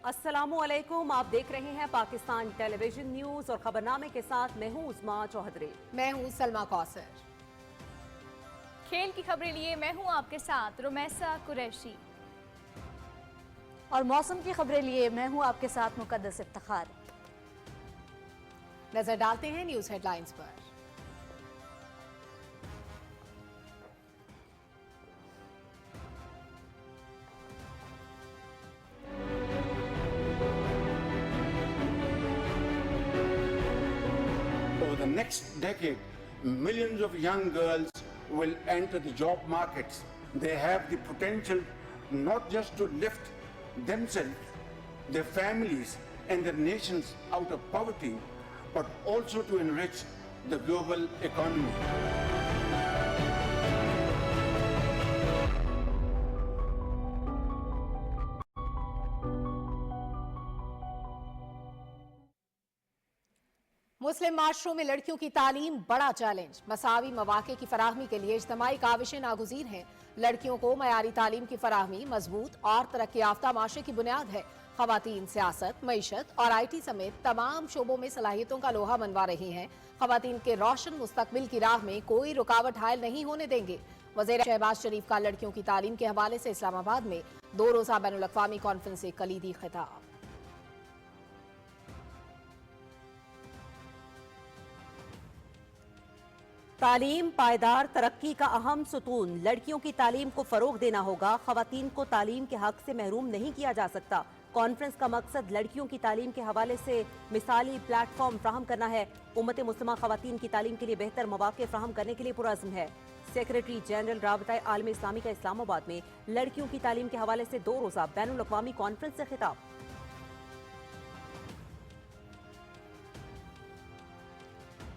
अस्सलामु अलैकुम। आप देख रहे हैं पाकिस्तान टेलीविजन न्यूज और खबरनामे के साथ मैं हूं उस्मा चौधरी। मैं हूं सलमा कौसर। खेल की खबरें लिए मैं हूं आपके साथ रुमैसा कुरैशी। और मौसम की खबरें लिए मैं हूं आपके साथ मुकद्दस इफ्तिखार। नजर डालते हैं न्यूज हेडलाइंस पर। Over the next decade, millions of young girls will enter the job markets. They have the potential not just to lift themselves, their families, and their nations out of poverty, but also to enrich the global economy. मुस्लिम माशरों में लड़कियों की तालीम बड़ा challenge. मसावी मौके की फराहमी के लिए इज्तिमाई काविशें नागुज़ीर हैं। लड़कियों को मयारी तालीम की फराहमी मजबूत और तरक्की याफ्ता माशरे की बुनियाद है। खवातीन सियासत, मईशत और IT समेत तमाम शोबों में सलाहियतों का लोहा मनवा रही हैं। खवातीन के रोशन मुस्तकबिल की राह में कोई रुकावट हायल नहीं होने देंगे। वज़ीर शहबाज शरीफ का लड़कियों की तालीम के हवाले से इस्लामाबाद में 2 रोज़ा बैनुल-अक़वामी कॉन्फ्रेंस से कलीदी खिताब। तालीम पायदार तरक्की का अहम सुतून। लड़कियों की तालीम को फरोग देना होगा। खवातीन को तालीम के हक से महरूम नहीं किया जा सकता। कॉन्फ्रेंस का मकसद लड़कियों की तालीम के हवाले से मिसाली प्लेटफॉर्म फ्राहम करना है। उम्मत मुस्लिमा खवातीन की तालीम के लिए बेहतर मौके फ्राहम करने के लिए पुरअज़्म है। सेक्रेटरी जनरल राबता आलम इस्लामी का इस्लामाबाद में लड़कियों की तालीम के हवाले से 2 रोज़ा बैनुल-अक़वामी कॉन्फ्रेंस से खिताब।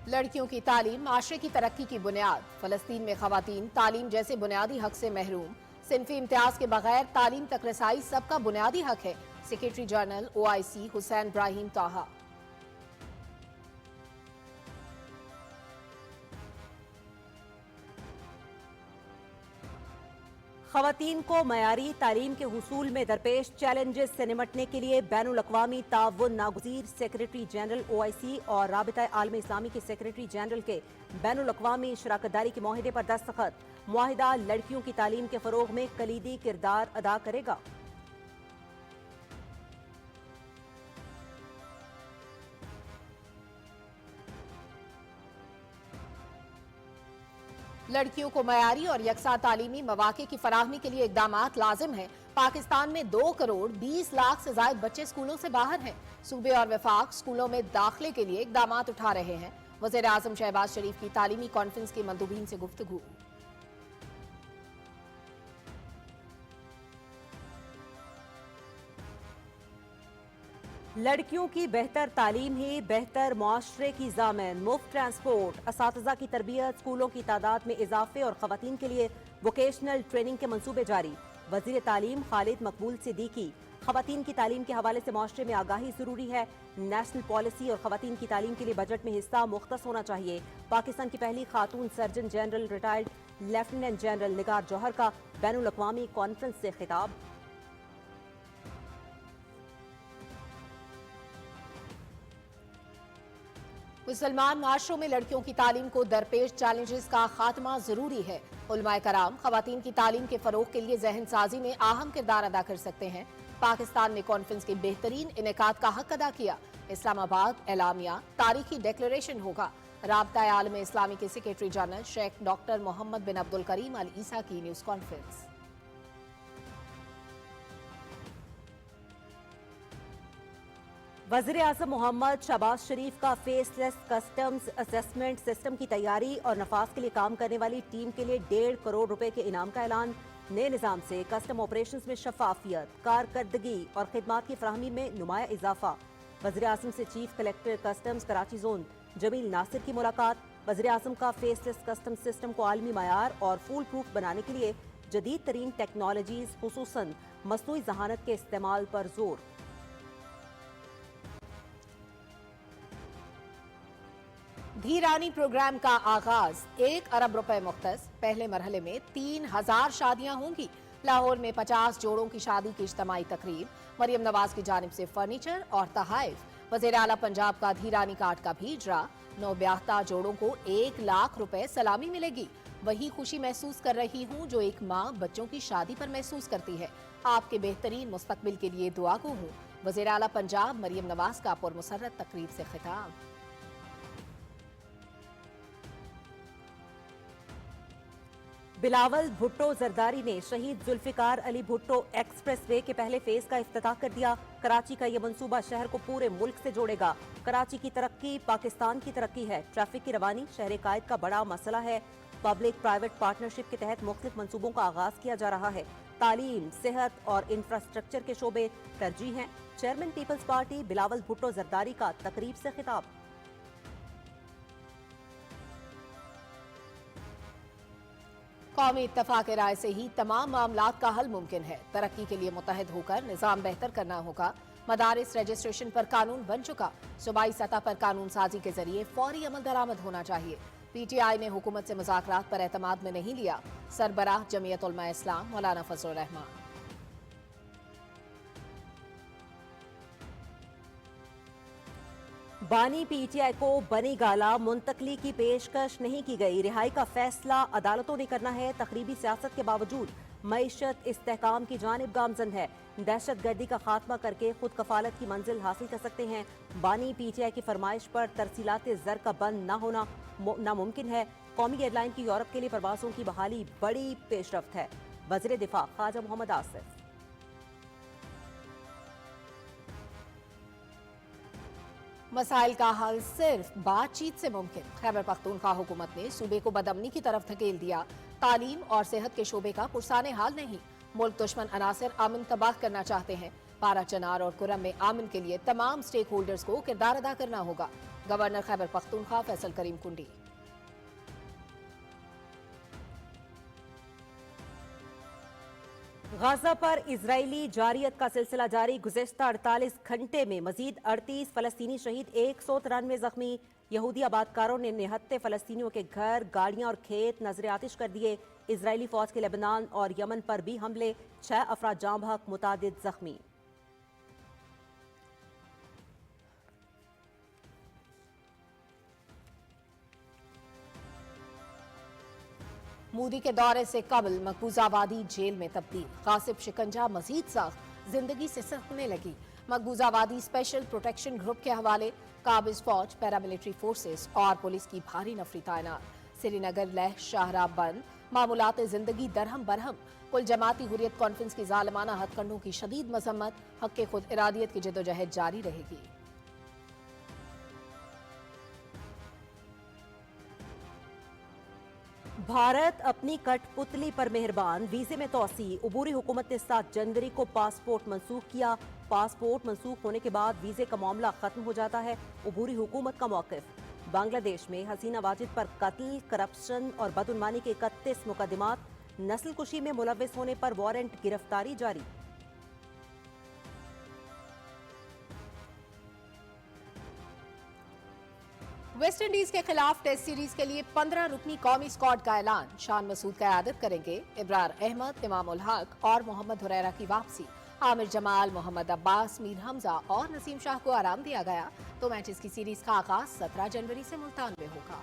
लड़कियों की तालीम माशरे की तरक्की की बुनियाद। फलस्तीन में खवातीन तालीम जैसे बुनियादी हक से महरूम। सिनफी इम्तियाज के बगैर तालीम तक रसाई सबका बुनियादी हक है। Secretary general OIC Hussain Ibrahim ताहा। खवातीन को मयारी तालीम के हुसूल में दरपेश चैलेंजेस से निमटने के लिए बैनुल-अक़वामी ताउन नागुज़ीर। सेक्रेटरी जनरल OIC और राबिता आलम इस्लामी के सेक्रेटरी जनरल के बैनुल-अक़वामी शराकतदारी के मुआहिदे पर दस्तखत। मुआहिदा लड़कियों की तालीम के फरोग में कलीदी किरदार अदा करेगा। लड़कियों को मयारी और यकसा तालीमी मौके की फराहमी के लिए इक़दामात लाजिम हैं। पाकिस्तान में 2 करोड़ 20 लाख से ज्यादा बच्चे स्कूलों से बाहर हैं। सूबे और वफाक स्कूलों में दाखिले के लिए इक़दामात उठा रहे हैं। वज़ीर आज़म शहबाज शरीफ की तालीमी कॉन्फ्रेंस के मंदूबीन से गुफ्तगू। लड़कियों की बेहतर तालीम ही बेहतर मुआशरे की ज़ामिन। मुफ्त ट्रांसपोर्ट, असातिज़ा की तरबियत, स्कूलों की तादाद में इजाफे और खवातीन के लिए वोकेशनल ट्रेनिंग के मंसूबे जारी। वज़ीर तालीम खालिद मकबूल सिद्दीकी। खवातीन की तालीम के हवाले से मुआशरे में आगाही ज़रूरी है। नेशनल पॉलिसी और खवातीन की तालीम के लिए बजट में हिस्सा मुख्तस होना चाहिए। पाकिस्तान की पहली खातून surgeon general retired lieutenant general Nigar Johar का बैनुल-अक़वामी कॉन्फ्रेंस से खिताब। मुसलमान माशरों में लड़कियों की तालीम को दरपेश चैलेंजेस का खात्मा जरूरी है। उलमाए कराम खवातीन की तालीम के फरोग के लिए ज़हन साजी में अहम किरदार अदा कर सकते हैं। पाकिस्तान ने कॉन्फ्रेंस के बेहतरीन इनेकाद का हक अदा किया। इस्लामाबाद एलामिया तारीखी डिक्लेरेशन होगा। राबता आलम इस्लामी के secretary general Sheikh doctor Mohammad bin Abdul Karim al Issa की न्यूज कॉन्फ्रेंस। वज़ीर आज़म मोहम्मद शहबाज शरीफ का फेसलेस कस्टम्स असेसमेंट सिस्टम की तैयारी और नफाज के लिए काम करने वाली टीम के लिए 1.5 करोड़ रुपए के इनाम का ऐलान। नए निज़ाम से कस्टम ऑपरेशंस में शफाफियत, कारकर्दगी और खिदमात की फराहमी में नुमाया इजाफा। वज़ीर आज़म से chief collector customs Karachi zone Jamil Nasir की मुलाकात। वज़ीर आज़म का फेसलेस कस्टम सिस्टम को आलमी मयार और फूल प्रूफ बनाने के लिए जदीद तरीन टेक्नोलॉजीज खुसूसन मसनूई ज़हानत के इस्तेमाल पर जोर। धीरानी प्रोग्राम का आगाज 1 अरब रुपए मुख्तस। पहले मरहले में 3000 शादियां होंगी। لاہور میں 50 جوڑوں کی شادی کی اجتماعی تقریب، مریم نواز کی جانب سے فرنیچر اور تحائف، وزیر اعلیٰ پنجاب کا دھیرانی کارڈ کا بھی اجرا، نوبیاہتا جوڑوں کو 1 لاکھ روپے سلامی ملے گی، وہی خوشی محسوس کر رہی ہوں جو ایک ماں بچوں کی شادی پر محسوس کرتی ہے، آپ کے بہترین مستقبل کے لیے دعا گو ہوں، وزیر اعلیٰ پنجاب مریم نواز کا پرمسرت تقریب سے خطاب۔ بلاول بھٹو زرداری نے شہید ذوالفقار علی بھٹو ایکسپریس وے کے پہلے فیز کا افتتاح کر دیا۔ کراچی کا یہ منصوبہ شہر کو پورے ملک سے جوڑے گا۔ کراچی کی ترقی پاکستان کی ترقی ہے۔ ٹریفک کی روانی شہر قائد کا بڑا مسئلہ ہے۔ پبلک پرائیویٹ پارٹنرشپ کے تحت مختلف منصوبوں کا آغاز کیا جا رہا ہے۔ تعلیم، صحت اور انفراسٹرکچر کے شعبے ترجیح ہیں۔ Chairman Peoples Party Bilawal Bhutto Zardari کا تقریب سے خطاب۔ قومی اتفاق رائے سے ہی تمام معاملات کا حل ممکن ہے، ترقی کے لیے متحد ہو کر نظام بہتر کرنا ہوگا، مدارس رجسٹریشن پر قانون بن چکا، صوبائی سطح پر قانون سازی کے ذریعے فوری عمل درآمد ہونا چاہیے، پی ٹی آئی نے حکومت سے مذاکرات پر اعتماد میں نہیں لیا، سربراہ جمعیت علماء اسلام مولانا فضل الرحمان۔ بانی پی ٹی آئی کو بنی گالہ منتقلی کی پیشکش نہیں کی گئی، رہائی کا فیصلہ عدالتوں نے کرنا ہے، تقریبی سیاست کے باوجود معیشت استحکام کی جانب گامزن ہے، دہشت گردی کا خاتمہ کر کے خود کفالت کی منزل حاصل کر سکتے ہیں، بانی پی ٹی آئی کی فرمائش پر ترسیلات زر کا بند نہ ہونا ناممکن ہے، قومی ایئر لائن کی یورپ کے لیے پروازوں کی بحالی بڑی پیش رفت ہے، وزیر دفاع خواجہ محمد آصف۔ مسائل کا حل صرف بات چیت سے ممکن، خیبر پختونخوا حکومت نے صوبے کو بدامنی کی طرف دھکیل دیا، تعلیم اور صحت کے شعبے کا پرسان حال نہیں، ملک دشمن عناصر امن تباہ کرنا چاہتے ہیں، پارا چنار اور کرم میں امن کے لیے تمام سٹیک ہولڈرز کو کردار ادا کرنا ہوگا، گورنر خیبر پختونخوا فیصل کریم کنڈی۔ غزہ پر اسرائیلی جارحیت کا سلسلہ جاری، گزشتہ 48 گھنٹے میں مزید 38 فلسطینی شہید، 193 زخمی، یہودی آبادکاروں نے نہتے فلسطینیوں کے گھر، گاڑیاں اور کھیت نذر آتش کر دیے، اسرائیلی فوج کے لبنان اور یمن پر بھی حملے، 6 افراد جاں بحق، متعدد زخمی۔ مودی کے دورے سے قبل مقبوضہ آبادی جیل میں تبدیل، غاصب شکنجہ مزید سخت، زندگی سے سکنے لگی، مقبوضہ آبادی اسپیشل پروٹیکشن گروپ کے حوالے قابض فوج، پیراملٹری فورسز اور پولیس کی بھاری نفری تعینات، سری نگر لہ شاہراہ بند، معمولات زندگی درہم برہم، کل جماعتی حریت کانفرنس کی ظالمانہ ہتھ کنڈوں کی شدید مذمت، حق خود ارادیت کی جدوجہد جاری رہے گی۔ بھارت اپنی کٹ پتلی پر مہربان، ویزے میں توسیع، عبوری حکومت نے 7 جنوری کو پاسپورٹ منسوخ کیا، پاسپورٹ منسوخ ہونے کے بعد ویزے کا معاملہ ختم ہو جاتا ہے، عبوری حکومت کا موقف۔ بنگلہ دیش میں حسینہ واجد پر قتل، کرپشن اور بدعنوانی کے 31 مقدمات، نسل کشی میں ملوث ہونے پر وارنٹ گرفتاری جاری۔ ویسٹ انڈیز کے خلاف ٹیسٹ سیریز کے لیے 15 رکنی قومی اسکواڈ کا اعلان، شان مسعود قیادت کریں گے، ابرار احمد، امام الحق اور محمد حریرہ کی واپسی، عامر جمال، محمد عباس، میر حمزہ اور نسیم شاہ کو آرام دیا گیا، تو میچز کی سیریز کا آغاز 17 جنوری سے ملتان میں ہوگا۔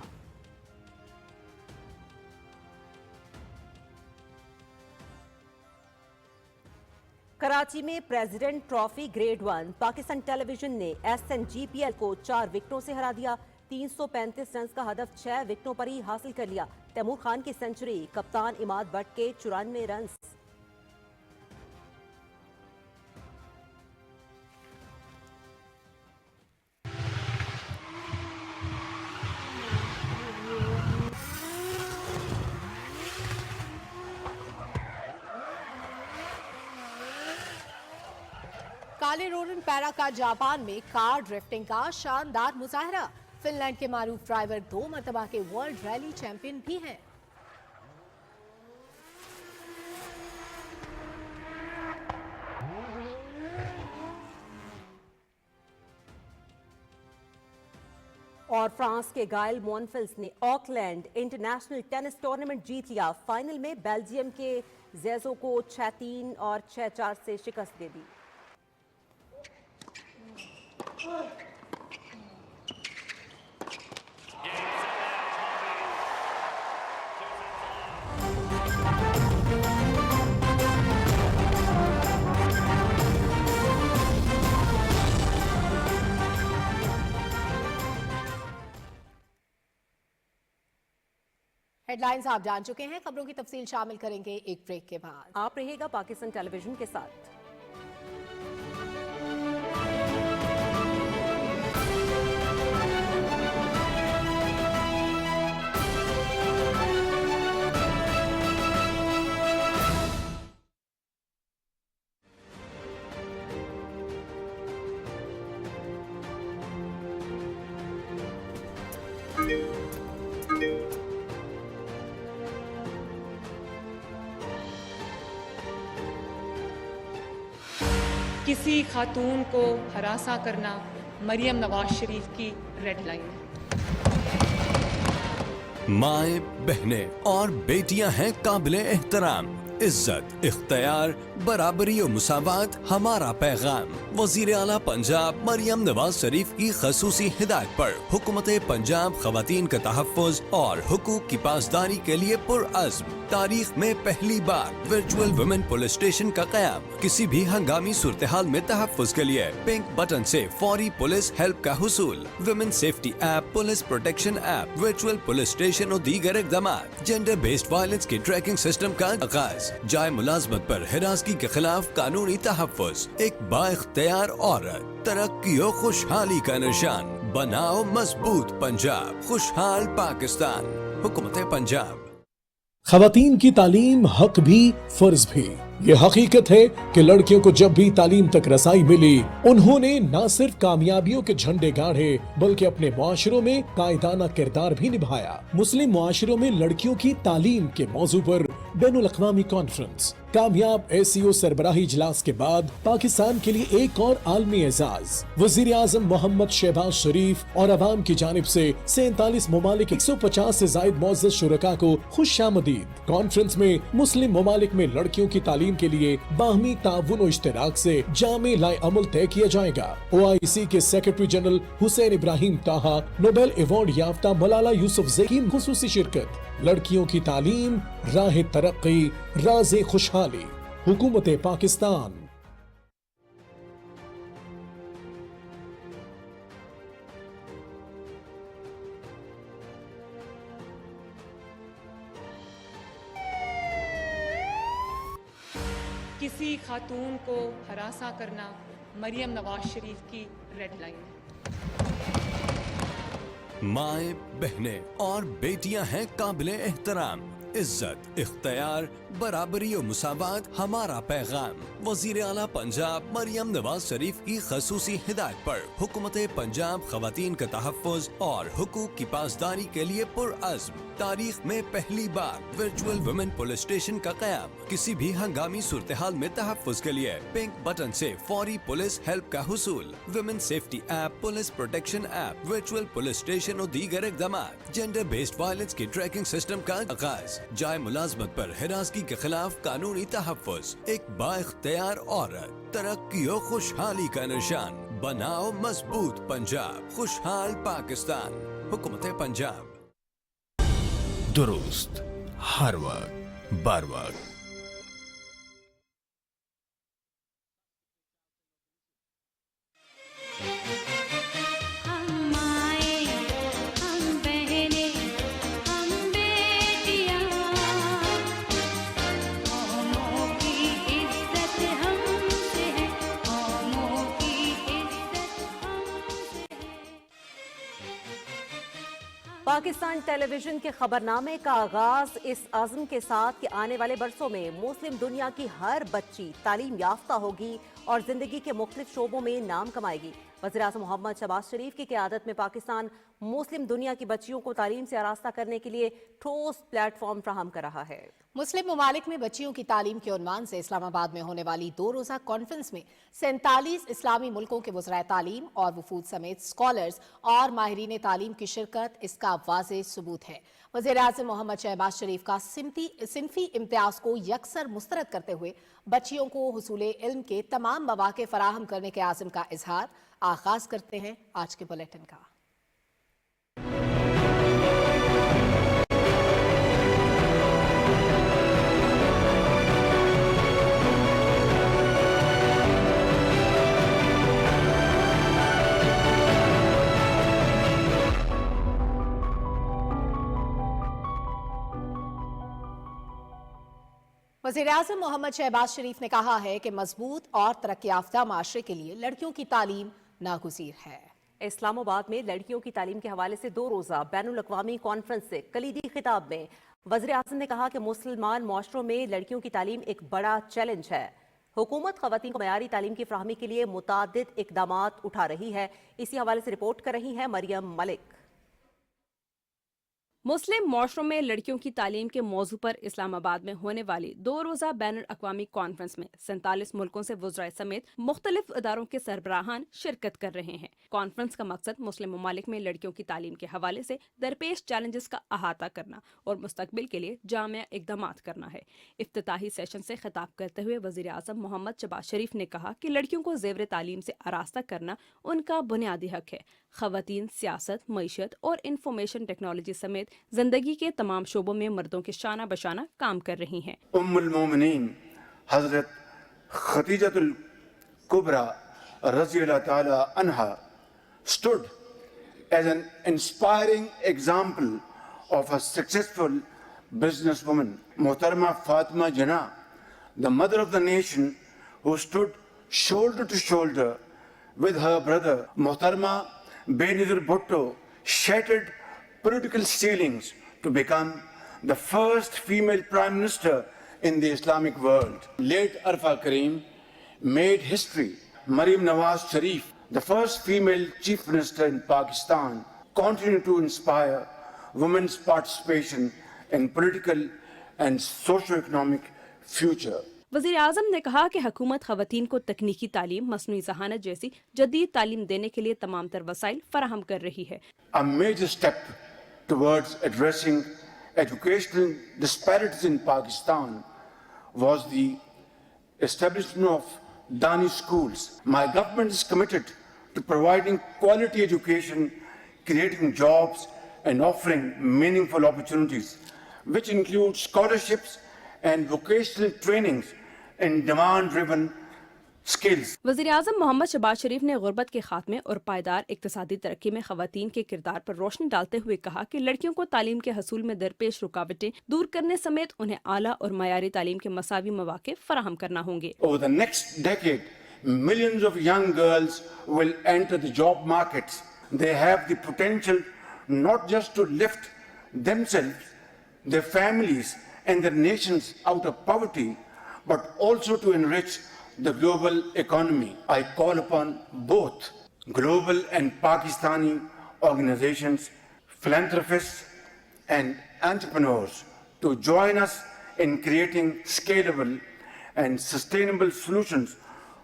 کراچی میں President Trophy grade 1 Pakistan television نے S N G P L کو 4 وکٹوں سے ہرا دیا، 335 رنز کا ہدف 6 وکٹوں پر ہی حاصل کر لیا، تیمور خان کی سنچری، کپتان عماد بٹ کے 94 رنز۔ کالے رورن پیرا کا جاپان میں کار ڈرفٹنگ کا شاندار مظاہرہ، فن لینڈ کے معروف ڈرائیور 2 مرتبہ کے ورلڈ ریلی چیمپئن بھی ہیں۔ اور فرانس کے گائل مونفلس نے آکلینڈ انٹرنیشنل ٹینس ٹورنامنٹ جیت لیا، فائنل میں بیلجیم کے ज़ेज़ो को 6-3 और 6-4 से शिकस्त दे दी। हेडलाइंस आप जान चुके हैं, खबरों की तफसील शामिल करेंगे एक ब्रेक के बाद। आप रहिएगा पाकिस्तान टेलीविजन के साथ। किसी खातून को हरासा करना मरियम नवाज शरीफ की रेड लाइन है। माएँ, बहनें और बेटियां हैं काबिले एहतराम। इज्जत, इख्तियार, बराबरी और मुसावात हमारा पैगाम। वज़ीर आला पंजाब मरियम नवाज शरीफ की खसूसी हिदायत पर हुकूमत पंजाब खवातीन का तहफ़्फ़ुज़ और हुकूक की पासदारी के लिए पुरअज़्म। तारीख में पहली बार वर्चुअल वुमेन पुलिस स्टेशन का क़याम। किसी भी हंगामी सूरत हाल में तहफ़्फ़ुज़ के लिए पिंक बटन से फौरी पुलिस हेल्प का हुसूल। Women safety app, police protection app, virtual police station और दीगर इक़दामात। जेंडर बेस्ड वायलेंस के ट्रैकिंग सिस्टम का आगाज। जाए मुलाजमत पर हिरासगी के खिलाफ कानूनी तहफ़्फ़ुज़। एक बाइख्तियार औरत, तरक्की और खुशहाली का निशान। बनाओ मजबूत पंजाब, खुशहाल पाकिस्तान। हुकूमत पंजाब। खवातीन की तालीम हक भी फर्ज भी। ये हकीकत है कि लड़कियों को जब भी तालीम तक रसाई मिली, उन्होंने न सिर्फ कामयाबियों के झंडे गाढ़े बल्कि अपने मुआशरों में कायदाना किरदार भी निभाया। मुस्लिम मुआशरों में लड़कियों की तालीम के मौजू पर बैनुल अक़वामी कॉन्फ्रेंस। कामयाब SCO सरबराही इजलास के बाद पाकिस्तान के लिए एक और आलमी एजाज। वज़ीर आज़म मोहम्मद शहबाज शरीफ और अवाम की जानिब से 47 ममालिक 150 से जायद मुअज़्ज़ज़ शुरका को खुश आमदीद। कॉन्फ्रेंस में मुस्लिम ममालिक में लड़कियों की तालीम के लिए बाहमी ताउन और इश्तिराक से जामे लाए अमल तय किया जाएगा। OIC के सेक्रेटरी जनरल हुसैन इब्राहिम ताहा, नोबेल अवार्ड याफ्ता मलाला यूसुफज़ई की खुसूसी शिरकत। लड़कियों की तालीम राह तरक्की, राज़े खुशहाली। हुकूमत पाकिस्तान। किसी खातून को हरासा करना मरियम नवाज शरीफ की रेड लाइन है। माएँ, बहनें और बेटियां हैं काबिले एहतराम। इज्जत, इख्तियार, बराबरी और मुसावात हमारा पैगाम। वज़ीर आला पंजाब मरियम नवाज शरीफ की खसूसी हिदायत पर हुकूमत पंजाब खवातीन का तहफ़्फ़ुज़ और हुकूक की पासदारी के लिए पुरअज़्म। तारीख में पहली बार वर्चुअल वुमेन पुलिस स्टेशन का क़याम। किसी भी हंगामी सूरत हाल में तहफ़्फ़ुज़ के लिए पिंक बटन से फौरी पुलिस हेल्प का हुसूल। Women safety app, police protection app, virtual police station और दीगर इक़दामात। जेंडर बेस्ड वायलेंस के ट्रैकिंग सिस्टम का आगाज। जाए मुलाजमत पर हिरासगी के खिलाफ कानूनी तहफ़्फ़ुज़। एक बाइख्तियार औरत, तरक्की और खुशहाली का निशान। बनाओ मजबूत पंजाब, खुशहाल पाकिस्तान। हुकूमत पंजाब। दुरुस्त, हर वक्त, बर वक्त। पाकिस्तान टेलीविजन के खबरनामे का आगाज इस अज़्म के साथ कि आने वाले बरसों में मुस्लिम दुनिया की हर बच्ची तालीम याफ्ता होगी और जिंदगी के मुख्तलिफ शोबों में नाम कमाएगी। वज़ीर-ए-आज़म मोहम्मद शहबाज शरीफ की क़यादत में पाकिस्तान मुस्लिम दुनिया की बच्चियों को तालीम से आरास्ता करने के लिए ठोस प्लेटफॉर्म फराहम कर रहा है। मुस्लिम ममालिक में बच्चियों की तालीम के उन्वान से इस्लामाबाद में होने वाली 2 रोज़ा कॉन्फ्रेंस में 47 इस्लामी मुल्कों के वज़राए तालीम और वफूद समेत स्कॉलर्स और माहिरीन तालीम की शिरकत इसका वाज़ेह सबूत है। وزیر اعظم محمد شہباز شریف کا صنفی امتیاز کو یکسر مسترد کرتے ہوئے بچیوں کو حصول علم کے تمام مواقع فراہم کرنے کے عزم کا اظہار. آغاز کرتے ہیں آج کے بلیٹن کا. وزیر اعظم محمد شہباز شریف نے کہا ہے کہ مضبوط اور ترقی یافتہ معاشرے کے لیے لڑکیوں کی تعلیم ناگزیر ہے. اسلام آباد میں لڑکیوں کی تعلیم کے حوالے سے 2 روزہ بین الاقوامی کانفرنس سے کلیدی خطاب میں وزیر اعظم نے کہا کہ مسلمان معاشروں میں لڑکیوں کی تعلیم ایک بڑا چیلنج ہے. حکومت خواتین کو معیاری تعلیم کی فراہمی کے لیے متعدد اقدامات اٹھا رہی ہے. اسی حوالے سے رپورٹ کر رہی ہیں مریم ملک. مسلم معاشروں میں لڑکیوں کی تعلیم کے موضوع پر اسلام آباد میں ہونے والی 2 روزہ بین الاقوامی کانفرنس میں 47 ملکوں سے وزرائے سمیت مختلف اداروں کے سربراہان شرکت کر رہے ہیں. کانفرنس کا مقصد مسلم ممالک میں لڑکیوں کی تعلیم کے حوالے سے درپیش چیلنجز کا احاطہ کرنا اور مستقبل کے لیے جامع اقدامات کرنا ہے. افتتاحی سیشن سے خطاب کرتے ہوئے وزیر اعظم محمد شہباز شریف نے کہا کہ لڑکیوں کو زیور تعلیم سے آراستہ کرنا ان کا بنیادی حق ہے. خواتین سیاست، معیشت اور انفارمیشن ٹیکنالوجی سمیت زندگی کے تمام شعبوں میں مردوں کے شانہ بشانہ کام کر رہی ہیں. ام المومنین حضرت خدیجہ الکبریٰ رضی اللہ تعالی عنہا stood as an inspiring example of a successful businesswoman. محترمہ فاطمہ جناح, the mother of the nation, who stood shoulder to shoulder with her brother. محترمہ Benazir Bhutto shattered political ceilings to become the first female prime minister in the Islamic world. Late Arfa Karim made history. Maryam Nawaz Sharif, the first female chief minister in Pakistan, continued to inspire women's participation in political and socio-economic future. وزیر اعظم نے کہا کہ حکومت خواتین کو تکنیکی تعلیم، مصنوعی ذہانت جیسی جدید تعلیم دینے کے لیے تمام تر وسائل فراہم کر رہی ہے. A major step towards addressing educational disparities in Pakistan was the establishment of Dani schools. My government is committed to providing quality education, creating jobs and offering meaningful opportunities, which include scholarships and vocational trainings in demand-driven skills. وزیر اعظم محمد شہباز شریف نے غربت کے خاتمے اور پائیدار اقتصادی ترقی میں خواتین کے کردار پر روشنی ڈالتے ہوئے کہا کہ لڑکیوں کو تعلیم کے حصول میں درپیش رکاوٹیں دور کرنے سمیت انہیں اعلیٰ اور معیاری تعلیم کے مساوی مواقع فراہم کرنا ہوں گے. Over the next decade, millions of young girls will enter the job markets. They have the potential not just to lift themselves, their families and their nations out of poverty, but also to enrich the global economy. I call upon both global and Pakistani organizations, philanthropists and entrepreneurs to join us in creating scalable and sustainable solutions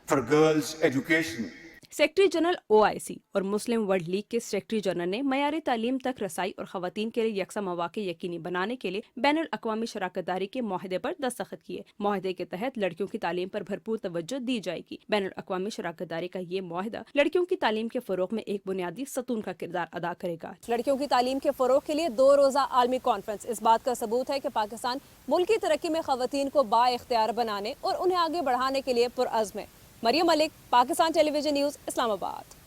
for girls' education. Secretary general OIC اور Muslim world league کے secretary general نے معیاری تعلیم تک رسائی اور خواتین کے لیے یکساں مواقع یقینی بنانے کے لیے بین الاقوامی شراکت داری کے معاہدے پر دستخط کیے. معاہدے کے تحت لڑکیوں کی تعلیم پر بھرپور توجہ دی جائے گی. بین الاقوامی شراکت داری کا یہ معاہدہ لڑکیوں کی تعلیم کے فروغ میں ایک بنیادی ستون کا کردار ادا کرے گا. لڑکیوں کی تعلیم کے فروغ کے لیے 2 روزہ عالمی کانفرنس اس بات کا ثبوت ہے کہ پاکستان ملک کی ترقی میں خواتین کو با اختیار بنانے اور انہیں آگے بڑھانے کے لیے پرعزم ہے. مریم ملک، پاکستان ٹیلی ویژن نیوز، اسلام آباد.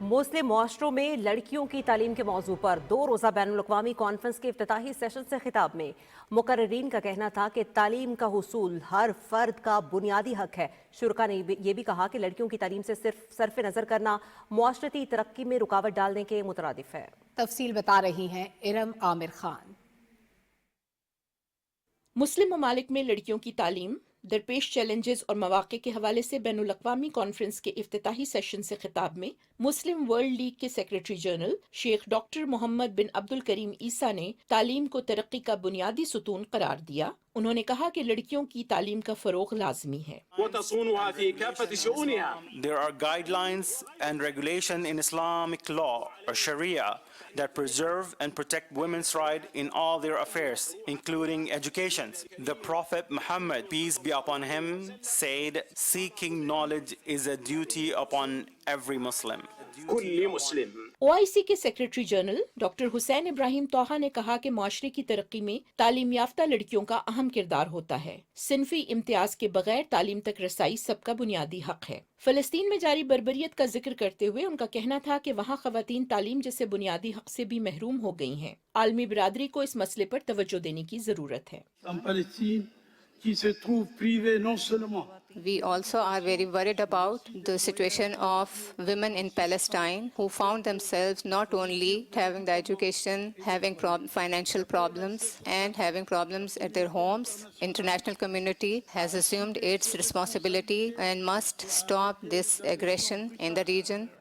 مسلم معاشروں میں لڑکیوں کی تعلیم کے موضوع پر 2 روزہ بین الاقوامی کانفرنس کے افتتاحی سیشن سے خطاب میں مقررین کا کہنا تھا کہ تعلیم کا حصول ہر فرد کا بنیادی حق ہے. شرکا نے یہ بھی کہا کہ لڑکیوں کی تعلیم سے صرف صرف نظر کرنا معاشرتی ترقی میں رکاوٹ ڈالنے کے مترادف ہے. تفصیل بتا رہی ہیں ارم عامر خان. مسلم ممالک میں لڑکیوں کی تعلیم درپیش چیلنجز اور مواقع کے حوالے سے بین الاقوامی کانفرنس کے افتتاحی سیشن سے خطاب میں مسلم ورلڈ لیگ کے سیکریٹری جنرل شیخ ڈاکٹر محمد بن عبد الکریم عیسیٰ نے تعلیم کو ترقی کا بنیادی ستون قرار دیا. انہوں نے کہا کہ لڑکیوں کی تعلیم کا فروغ لازمی ہے. There are guidelines and regulation in Islamic law or Sharia that preserve and protect women's rights in all their affairs, including education. The Prophet Muhammad, peace be upon him, said, seeking knowledge is a duty upon every Muslim. OIC کے secretary general doctor حسین ابراہیم طوحہ نے کہا کہ معاشرے کی ترقی میں تعلیم یافتہ لڑکیوں کا اہم کردار ہوتا ہے. صنفی امتیاز کے بغیر تعلیم تک رسائی سب کا بنیادی حق ہے. فلسطین میں جاری بربریت کا ذکر کرتے ہوئے ان کا کہنا تھا کہ وہاں خواتین تعلیم جیسے بنیادی حق سے بھی محروم ہو گئی ہیں. عالمی برادری کو اس مسئلے پر توجہ دینے کی ضرورت ہے. We also are very worried about the situation of women in Palestine who found themselves not only having the education, having financial problems and having problems at their homes. International community has assumed its responsibility and must stop this aggression in the region.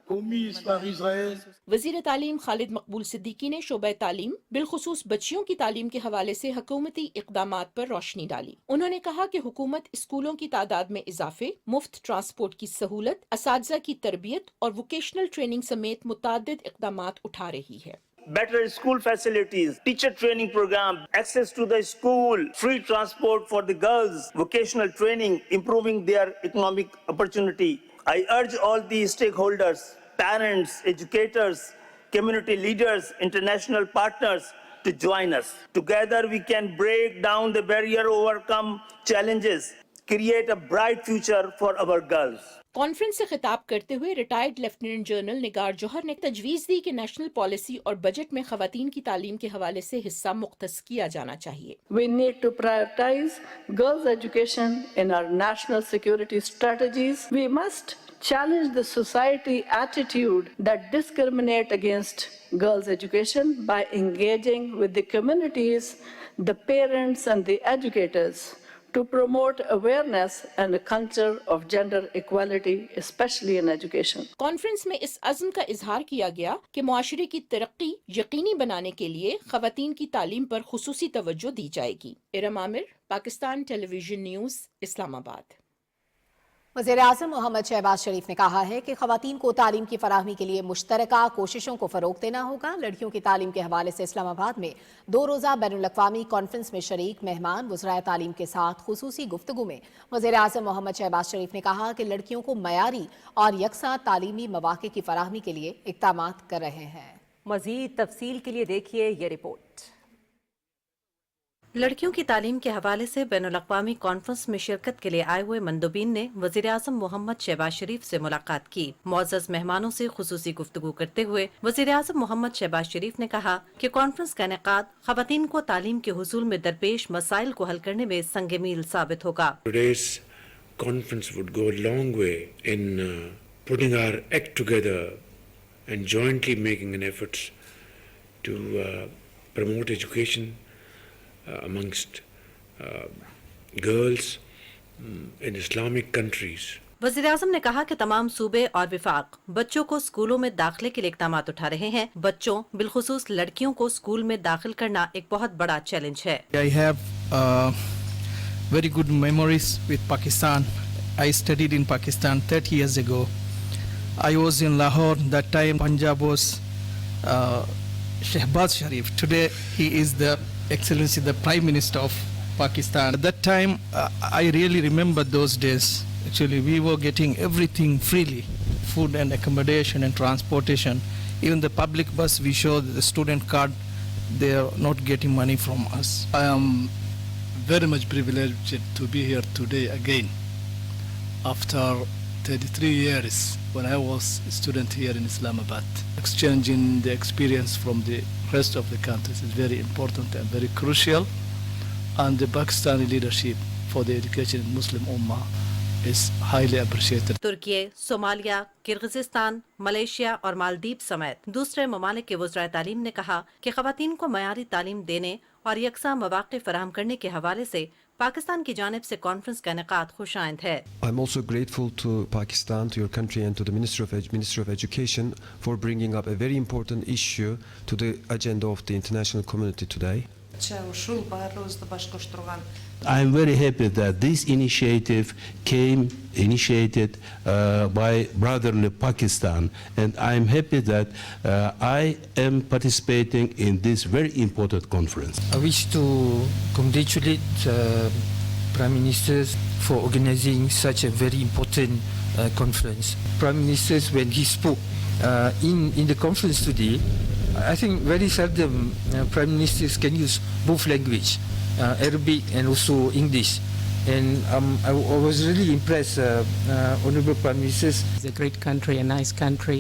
وزیر تعلیم خالد مقبول صدیقی نے شعبہ تعلیم بالخصوص بچیوں کی تعلیم کے حوالے سے حکومتی اقدامات پر روشنی ڈالی. انہوں نے کہا کہ حکومت اسکولوں کی تعداد میں اضافے، مفت ٹرانسپورٹ کی سہولت، اساتذہ کی تربیت اور ووکیشنل ٹریننگ سمیت متعدد اقدامات اٹھا رہی ہے. Better school facilities, teacher training program, access to the school, free transport for the girls, vocational training, improving their economic opportunity. I urge all the stakeholders, parents, educators, community leaders, international partners to join us. Together we can break down the barrier, overcome challenges, create a bright future for our girls. Conference سے خطاب کرتے ہوئے retired lieutenant general نگار جوہر نے تجویز دی کہ national policy اور budget میں خواتین کی تعلیم کے حوالے سے حصہ مختص کیا جانا چاہیے. We need to prioritize girls' education in our national security strategies. We must challenge the society attitude that discriminate against girls' education by engaging with the communities, the parents and the educators to promote awareness and a culture of gender equality, especially in education. Conference میں اس عزم کا اظہار کیا گیا کہ معاشرے کی ترقی یقینی بنانے کے لیے خواتین کی تعلیم پر خصوصی توجہ دی جائے گی. ارم عامر، پاکستان ٹیلی ویژن نیوز، اسلام آباد. وزیر اعظم محمد شہباز شریف نے کہا ہے کہ خواتین کو تعلیم کی فراہمی کے لیے مشترکہ کوششوں کو فروغ دینا ہوگا. لڑکیوں کی تعلیم کے حوالے سے اسلام آباد میں 2 روزہ بین الاقوامی کانفرنس میں شریک مہمان وزرائے تعلیم کے ساتھ خصوصی گفتگو میں وزیر اعظم محمد شہباز شریف نے کہا کہ لڑکیوں کو معیاری اور یکساں تعلیمی مواقع کی فراہمی کے لیے اقدامات کر رہے ہیں. مزید تفصیل کے لیے دیکھیے یہ رپورٹ. لڑکیوں کی تعلیم کے حوالے سے بین الاقوامی کانفرنس میں شرکت کے لیے آئے ہوئے مندوبین نے وزیر اعظم محمد شہباز شریف سے ملاقات کی. معزز مہمانوں سے خصوصی گفتگو کرتے ہوئے وزیر اعظم محمد شہباز شریف نے کہا کہ کانفرنس کا انعقاد خواتین کو تعلیم کے حصول میں درپیش مسائل کو حل کرنے میں سنگ میل ثابت ہوگا. Today's conference would go a long way in putting our act together and jointly making an effort to promote education amongst girls in Islamic countries. وزیر اعظم نے کہا کہ تمام صوبے اور وفاق بچوں کو اسکولوں میں داخلے کے لیے اقدامات اٹھا رہے ہیں. بچوں بالخصوص لڑکیوں کو اسکول میں داخل کرنا ایک بہت بڑا چیلنج ہے. I have very good memories with Pakistan. I studied in Pakistan 30 years ago. I was in Lahore. That time Punjab was Shehbaz Sharif. Today he is the Excellency, the Prime Minister of Pakistan. At that time, I really remember those days. Actually, we were getting everything freely, food and accommodation and transportation. Even the public bus, we show the student card, they are not getting money from us. I am very much privileged to be here today again. After 33 years, when I was a student here in Islamabad, exchanging the experience from the rest of the countries is very important and very crucial, and the Pakistani leadership for the education in Muslim Ummah is highly appreciated. Turkey, Somalia, Kyrgyzstan, Malaysia اور مالدیپ سمیت دوسرے ممالک کے وزرائے تعلیم نے کہا کہ خواتین کو معیاری تعلیم دینے اور یکساں مواقع فراہم کرنے کے حوالے سے پاکستان کی جانب سے کانفرنس کا انعقاد خوش آئند ہے. I'm also grateful to Pakistan, to your country and to the Ministry of Education for bringing up a very important issue to the agenda of the international community today. I am very happy that this initiative initiated by brotherly Pakistan, and I am happy that I am participating in this very important conference. I wish to congratulate Prime Minister for organizing such a very important conference. Prime Minister, when he spoke in the conference today, I think very seldom Prime Ministers can use both language, Arabic and also English. And I was really impressed, Honorable Prime Minister. It's a great country, a nice country,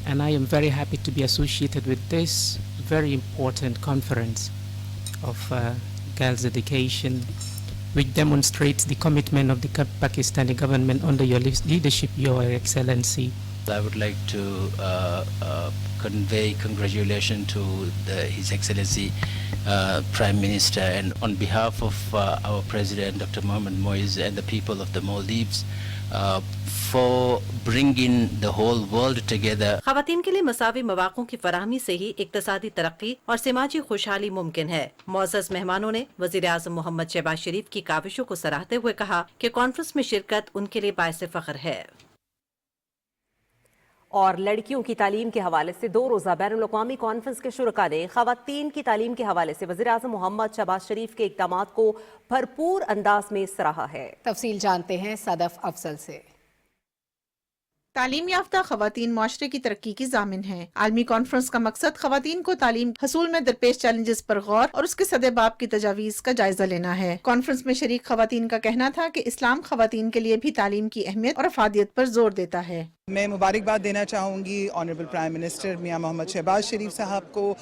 and I am very happy to be associated with this very important conference of girls' education, which demonstrates the commitment of the Pakistani government under your leadership, Your Excellency. I would like to convey congratulations to His Excellency Prime Minister, and on behalf of our President Dr. Mohamed Moise and the people of the Maldives for bringing the whole world together. خواتین کے لیے مساوی مواقع کی فراہمی سے ہی اقتصادی ترقی اور سماجی خوشحالی ممکن ہے. معزز مہمانوں نے وزیر اعظم محمد شہباز شریف کی کاوشوں کو سراہتے ہوئے کہا کہ کانفرنس میں شرکت ان کے لیے باعث فخر ہے. اور لڑکیوں کی تعلیم کے حوالے سے 2 روزہ بین الاقوامی کانفرنس کے شرکاء نے خواتین کی تعلیم کے حوالے سے وزیر اعظم محمد شہباز شریف کے اقدامات کو بھرپور انداز میں سراہا ہے. تفصیل جانتے ہیں صدف افضل سے. تعلیم یافتہ خواتین معاشرے کی ترقی کی ضامن ہیں. عالمی کانفرنس کا مقصد خواتین کو تعلیم حصول میں درپیش چیلنجز پر غور اور اس کے سدباب کی تجاویز کا جائزہ لینا ہے. کانفرنس میں شریک خواتین کا کہنا تھا کہ اسلام خواتین کے لیے بھی تعلیم کی اہمیت اور افادیت پر زور دیتا ہے. میں مبارکباد دینا چاہوں گی آنریبل پرائم منسٹر میاں محمد شہباز شریف صاحب کو،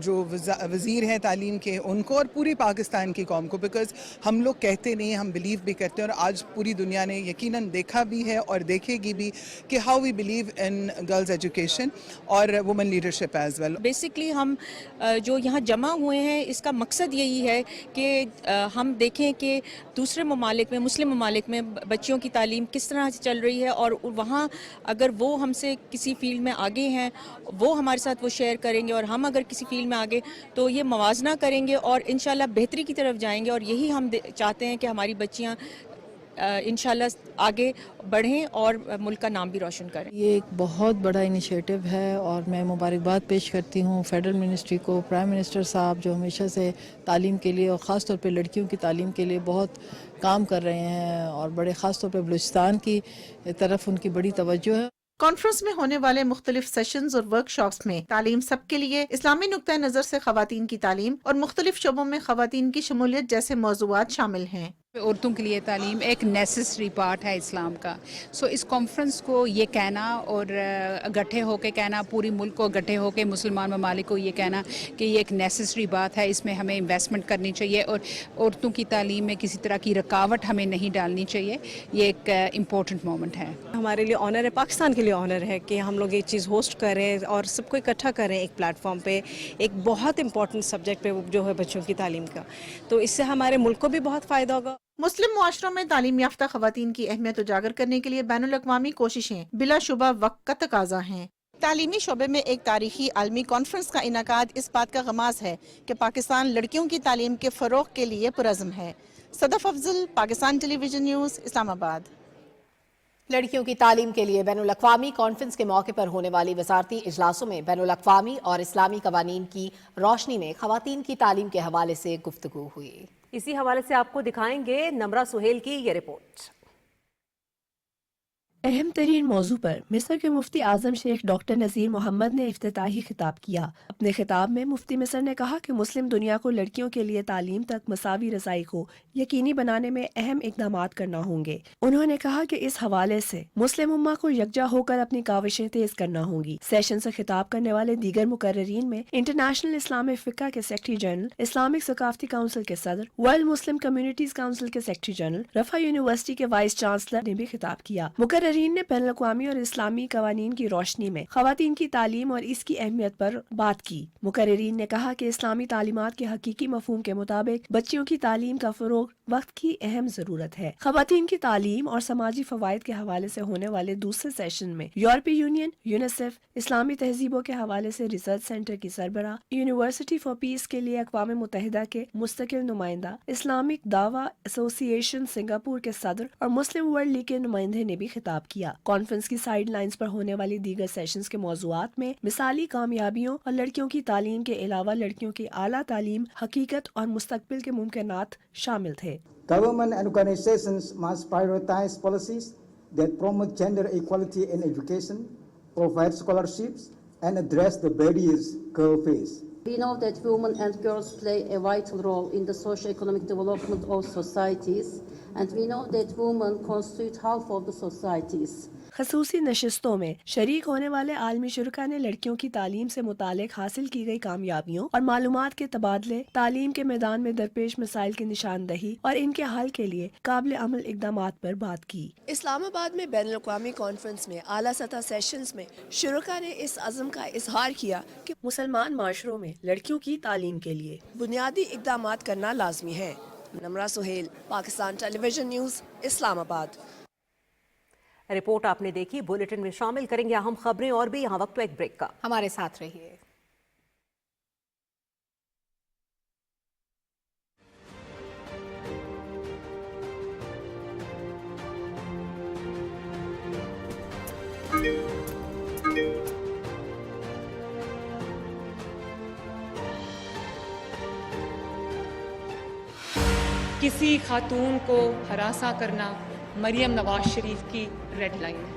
جو وزیر ہیں تعلیم کے، ان کو اور پوری پاکستان کی قوم کو، بیکاز ہم لوگ کہتے نہیں، ہم بلیو بھی کرتے ہیں، اور آج پوری دنیا نے یقیناً دیکھا بھی ہے اور دیکھے گی بھی کہ how we believe in girls education اور women leadership as well. Basically ہم جو یہاں جمع ہوئے ہیں اس کا مقصد یہی ہے کہ ہم دیکھیں کہ دوسرے ممالک میں، مسلم ممالک میں بچیوں کی تعلیم کس طرح سے چل رہی ہے، اور وہاں اگر وہ ہم سے کسی فیلڈ میں آگے ہیں وہ ہمارے ساتھ وہ شیئر کریں گے، اور ہم اگر کسی فیلڈ میں آگے تو یہ موازنہ کریں گے اور انشاءاللہ بہتری کی طرف جائیں گے. اور یہی ہم چاہتے ہیں کہ ہماری بچیاں انشاءاللہ آگے بڑھیں اور ملک کا نام بھی روشن کریں. یہ ایک بہت بڑا انیشیٹو ہے اور میں مبارکباد پیش کرتی ہوں فیڈرل منسٹری کو، پرائم منسٹر صاحب جو ہمیشہ سے تعلیم کے لیے اور خاص طور پہ لڑکیوں کی تعلیم کے لیے بہت کام کر رہے ہیں، اور بڑے خاص طور پہ بلوچستان کی طرف ان کی بڑی توجہ ہے. کانفرنس میں ہونے والے مختلف سیشنز اور ورک شاپس میں تعلیم سب کے لیے، اسلامی نقطہ نظر سے خواتین کی تعلیم اور مختلف شعبوں میں خواتین کی شمولیت جیسے موضوعات شامل ہیں. عورتوں کے لیے تعلیم ایک نیسسری پارٹ ہے اسلام کا. سو اس کانفرنس کو یہ کہنا اور اکٹھے ہو کے کہنا، پوری ملک کو اکٹھے ہو کے مسلمان ممالک کو یہ کہنا کہ یہ ایک نیسسری بات ہے، اس میں ہمیں انویسٹمنٹ کرنی چاہیے اور عورتوں کی تعلیم میں کسی طرح کی رکاوٹ ہمیں نہیں ڈالنی چاہیے، یہ ایک امپورٹنٹ مومنٹ ہے. ہمارے لیے آنر ہے، پاکستان کے لیے آنر ہے کہ ہم لوگ یہ چیز ہوسٹ کریں اور سب کو اکٹھا کریں ایک پلیٹ فارم پہ، ایک بہت امپورٹنٹ سبجیکٹ پہ جو ہے بچوں کی تعلیم کا. تو اس سے ہمارے ملک کو بھی بہت فائدہ ہوگا. مسلم معاشروں میں تعلیم یافتہ خواتین کی اہمیت اجاگر کرنے کے لیے بین الاقوامی کوششیں بلا شبہ وقت کا تقاضا ہیں. تعلیمی شعبے میں ایک تاریخی عالمی کانفرنس کا انعقاد اس بات کا غماز ہے کہ پاکستان لڑکیوں کی تعلیم کے فروغ کے لیے پرعزم ہے. صدف افضل، پاکستان ٹیلی ویژن نیوز، اسلام آباد. لڑکیوں کی تعلیم کے لیے بین الاقوامی کانفرنس کے موقع پر ہونے والی وزارتی اجلاسوں میں بین الاقوامی اور اسلامی قوانین کی روشنی میں خواتین کی تعلیم کے حوالے سے گفتگو ہوئی. اسی حوالے سے آپ کو دکھائیں گے نمرہ سہیل کی یہ رپورٹ. اہم ترین موضوع پر مصر کے مفتی اعظم شیخ ڈاکٹر نذیر محمد نے افتتاحی خطاب کیا. اپنے خطاب میں مفتی مصر نے کہا کہ مسلم دنیا کو لڑکیوں کے لیے تعلیم تک مساوی رسائی کو یقینی بنانے میں اہم اقدامات کرنا ہوں گے. انہوں نے کہا کہ اس حوالے سے مسلم امہ کو یکجا ہو کر اپنی کاوشیں تیز کرنا ہوں گی. سیشن سے خطاب کرنے والے دیگر مقررین میں انٹرنیشنل اسلامک فقہ کے سیکرٹری جنرل، اسلامک ثقافتی کونسل کے صدر، ورلڈ مسلم کمیونٹیز کونسل کے سیکرٹری جنرل، رفح یونیورسٹی کے وائس چانسلر نے بھی خطاب کیا. مقررین मुकर्रिरीन ने बैनुल अक़वामी और इस्लामी कवानीन की रोशनी में ख़वातीन की तालीम और इसकी अहमियत पर बात की। मुकर्रिरीन ने कहा कि इस्लामी तालीमात के हकीकी मफ़हूम के मुताबिक बच्चियों की तालीम का फ़रोग़ वक्त की अहम ज़रूरत है। ख़वातीन की तालीम और समाजी फ़वाइद के हवाले से होने वाले दूसरे सेशन में यूरोपीय यूनियन, यूनिसेफ, इस्लामी तहजीबों के हवाले से रिसर्च सेंटर की सरबराह, यूनिवर्सिटी फॉर पीस के लिए अक़वाम मुत्तहिदा के मुस्तकिल नुमाइंदा, इस्लामिक दावा एसोसिएशन सिंगापुर के सदर और मुस्लिम वर्ल्ड लीग के नुमाइंदे ने भी खिताब किया। कॉन्फ्रेंस की साइड लाइन्स पर होने वाली दीगर सेशंस के मौज़ूआत में मिसाली कामयाबियों और लड़कियों की तालीम के अलावा लड़कियों की आला तालीम, हकीकत और मुस्तकबिल के मुमकिनात शामिल थे। Government and organizations must prioritize policies that promote gender equality in education, provide scholarships, and address the barriers girls face. We know that women and girls play a vital role in the socio-economic development of societies, and we know that women constitute half of the societies. खसूसी नशिस्तों में शरीक होने वाले आलमी शुरका ने लड़कियों की तालीम से मुतालिक हासिल की गई कामयाबियों और मालूमात के तबादले, तालीम के मैदान में दरपेश मसाइल की निशानदही और इनके हल के लिए काबिल अमल इक़दामात पर बात की। इस्लामाबाद में बैनुल अक़वामी कॉन्फ्रेंस में आला सतह सेशंस में शुरका ने इस अज़म का इजहार किया कि मुसलमान माशरों में लड़कियों की तालीम के लिए बुनियादी इक़दामात करना लाजमी है। Nimra Sohail, Pakistan television news, Islamabad. Report आपने देखी, बुलेटिन में शामिल करेंगे अहम खबरें और भी। यहाँ वक्त तो एक ब्रेक का, हमारे साथ रहिए। किसी खातून को हरासा करना मरियम नवाज शरीफ की रेड लाइन है।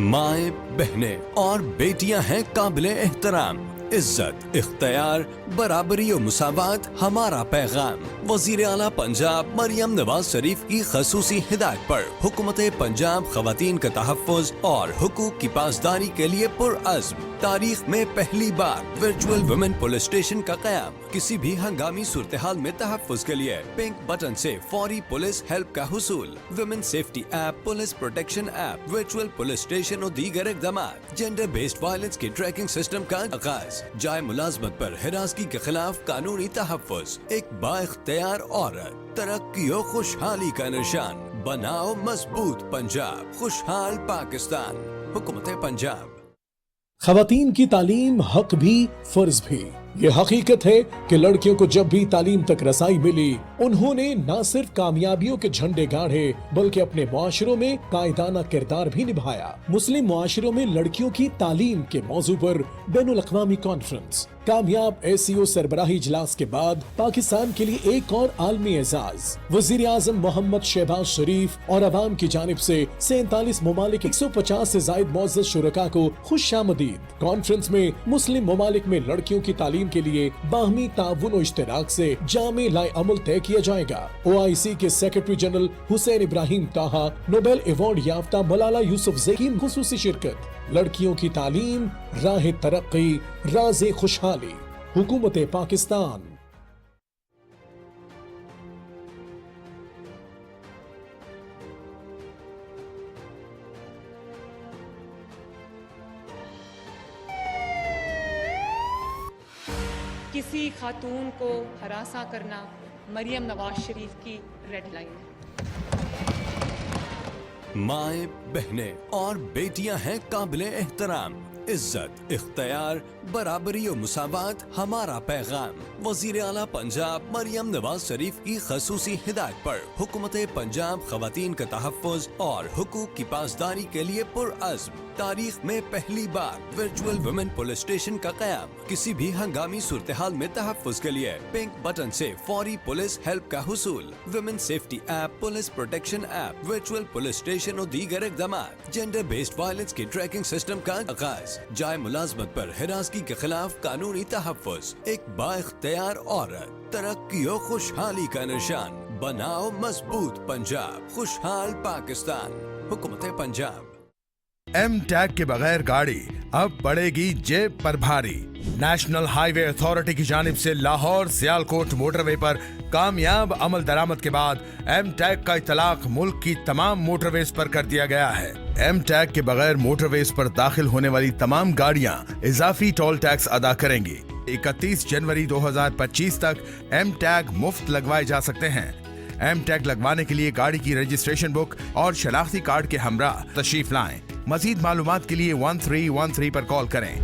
माएँ, बहनें और बेटियां हैं काबिले एहतराम। इज्जत, इख्तियार, बराबरी और मुसावात हमारा पैगाम। वज़ीर आला पंजाब मरियम नवाज शरीफ की खसूसी हिदायत पर हुकूमत पंजाब ख़वातीन का तहफ़्फ़ुज़ और हुकूक की पासदारी के लिए पुरअज़्म। तारीख में पहली बार वर्चुअल वुमेन पुलिस स्टेशन का क़याम। किसी भी हंगामी सूरत हाल में तहफ़्फ़ुज़ के लिए पिंक बटन से फौरी पुलिस हेल्प का हुसूल। Women safety app, police protection app, virtual police station और दीगर इक़दामात। जेंडर बेस्ड वायलेंस के ट्रैकिंग सिस्टम का आगाज़। जाए मुलाजमत पर हिरासगी के खिलाफ कानूनी तहफ़्फ़ुज़। एक बाइख्तियार औरत, तरक्की और खुशहाली का निशान। बनाओ मजबूत पंजाब, खुशहाल पाकिस्तान। हुकूमत पंजाब। ख़वातीन की तालीम हक भी फर्ज भी। ये हकीकत है कि लड़कियों को जब भी तालीम तक रसाई मिली, उन्होंने न सिर्फ कामयाबियों के झंडे गाढ़े बल्कि अपने मुआशरों में कायदाना किरदार भी निभाया। मुस्लिम मुआशरों में लड़कियों की तालीम के मौजू पर बैनुल अक़वामी कॉन्फ्रेंस। कामयाब SCO सरबराही इजलास के बाद पाकिस्तान के लिए एक और आलमी एजाज। वजीर आजम मोहम्मद शहबाज शरीफ और अवाम की जानिब से 47 ममालिक 150 से जायद मुअज़्ज़ज़ शुरका को खुशामदीद। कॉन्फ्रेंस में मुस्लिम ममालिक में लड़कियों की तालीम के लिए बाहमी ताउन और इश्तिराक से जामे लाए अमल तय किया जाएगा। OIC के सेक्रेटरी जनरल हुसैन इब्राहिम ताहा, नोबेल अवार्ड याफ्ता मलाला यूसुफज़ई की खुसूसी शिरकत। लड़कियों की तालीम राह तरक्की, राज़े खुशहाली। हुकूमत पाकिस्तान। किसी खातून को हरासा करना मरियम नवाज शरीफ की रेड लाइन है। माएँ, बहनें और बेटियां हैं काबिले एहतराम। इज्जत, इख्तियार, बराबरी और मुसावात हमारा पैगाम। वज़ीर आला पंजाब मरियम नवाज शरीफ की खसूसी हिदायत पर हुकूमत पंजाब ख़वातीन का तहफ़्फ़ुज़ और हुकूक की पासदारी के लिए पुरअज़्म। तारीख में पहली बार वर्चुअल वुमेन पुलिस स्टेशन का क़याम। किसी भी हंगामी सूरत हाल में तहफ़्फ़ुज़ के लिए पिंक बटन से फौरी पुलिस हेल्प का हुसूल। Women safety app, police protection app, virtual police station और दीगर इक़दामात। जेंडर बेस्ड वायलेंस के ट्रैकिंग सिस्टम का आगाज़। जाए मुलाजमत पर हिरासगी के खिलाफ कानूनी तहफ़्फ़ुज़। एक बाइख्तियार औरत, तरक्की और खुशहाली का निशान। बनाओ मजबूत पंजाब, खुशहाल पाकिस्तान। हुकूमत पंजाब। एम टैग के बगैर गाड़ी अब पड़ेगी जेब पर भारी। नेशनल हाईवे अथॉरिटी की जानिब से लाहौर सियालकोट मोटरवे पर कामयाब अमल दरामद के बाद एम टैग का इतलाक मुल्क की तमाम मोटरवेज पर कर दिया गया है। एम टैग के बगैर मोटरवेज पर दाखिल होने वाली तमाम गाड़ियां इजाफी टोल टैक्स अदा करेंगी। 31 जनवरी 2025 तक एम टैग मुफ्त लगवाए जा सकते हैं। एम टैग लगवाने के लिए गाड़ी की रजिस्ट्रेशन बुक और शनाख्ती कार्ड के हमरा तशरीफ लाएं। मजीद मालूमात के लिए 1313 पर कॉल करें।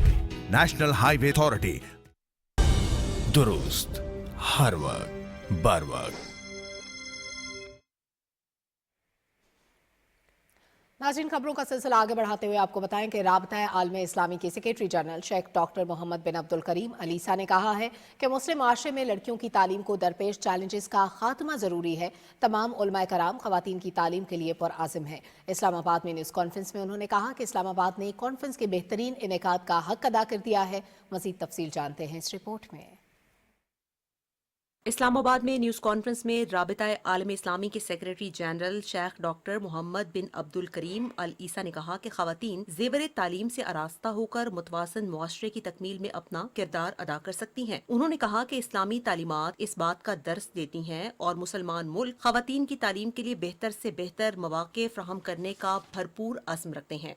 National highway authority. दुरुस्त हर वक्त बर वक्त। नाज़रीन, खबरों का सिलसिला आगे बढ़ाते हुए आपको बताएं कि राबता आलमे इस्लामी के secretary general Sheikh doctor Mohammad bin Abdul Karim al Issa ने कहा है कि मुस्लिम माशरे में लड़कियों की तालीम को दरपेश चैलेंजेस का खात्मा ज़रूरी है। तमाम उलमाए कराम ख़वातीन की तालीम के लिए पुरआज़म है। इस्लामाबाद में न्यूज़ कॉन्फ्रेंस में उन्होंने कहा कि इस्लामाबाद ने कॉन्फ्रेंस के बेहतरीन इनेकाद का हक अदा कर दिया है। मज़ीद तफसील जानते हैं इस रिपोर्ट में। इस्लामाबाद में न्यूज़ कॉन्फ्रेंस में राबिता आलम इस्लामी के secretary general Sheikh doctor Mohammad bin Abdul Karim al Issa ने कहा कि ख़वातीन ज़ेवर तालीम से आरास्ता होकर मुतवाज़िन मुआशरे की तकमील में अपना किरदार अदा कर सकती हैं। उन्होंने कहा कि इस्लामी तालीमात इस बात का दर्स देती हैं और मुसलमान मुल्क ख़वातीन की तालीम के लिए बेहतर से बेहतर मौक़े फ़राहम करने का भरपूर अज़्म रखते हैं।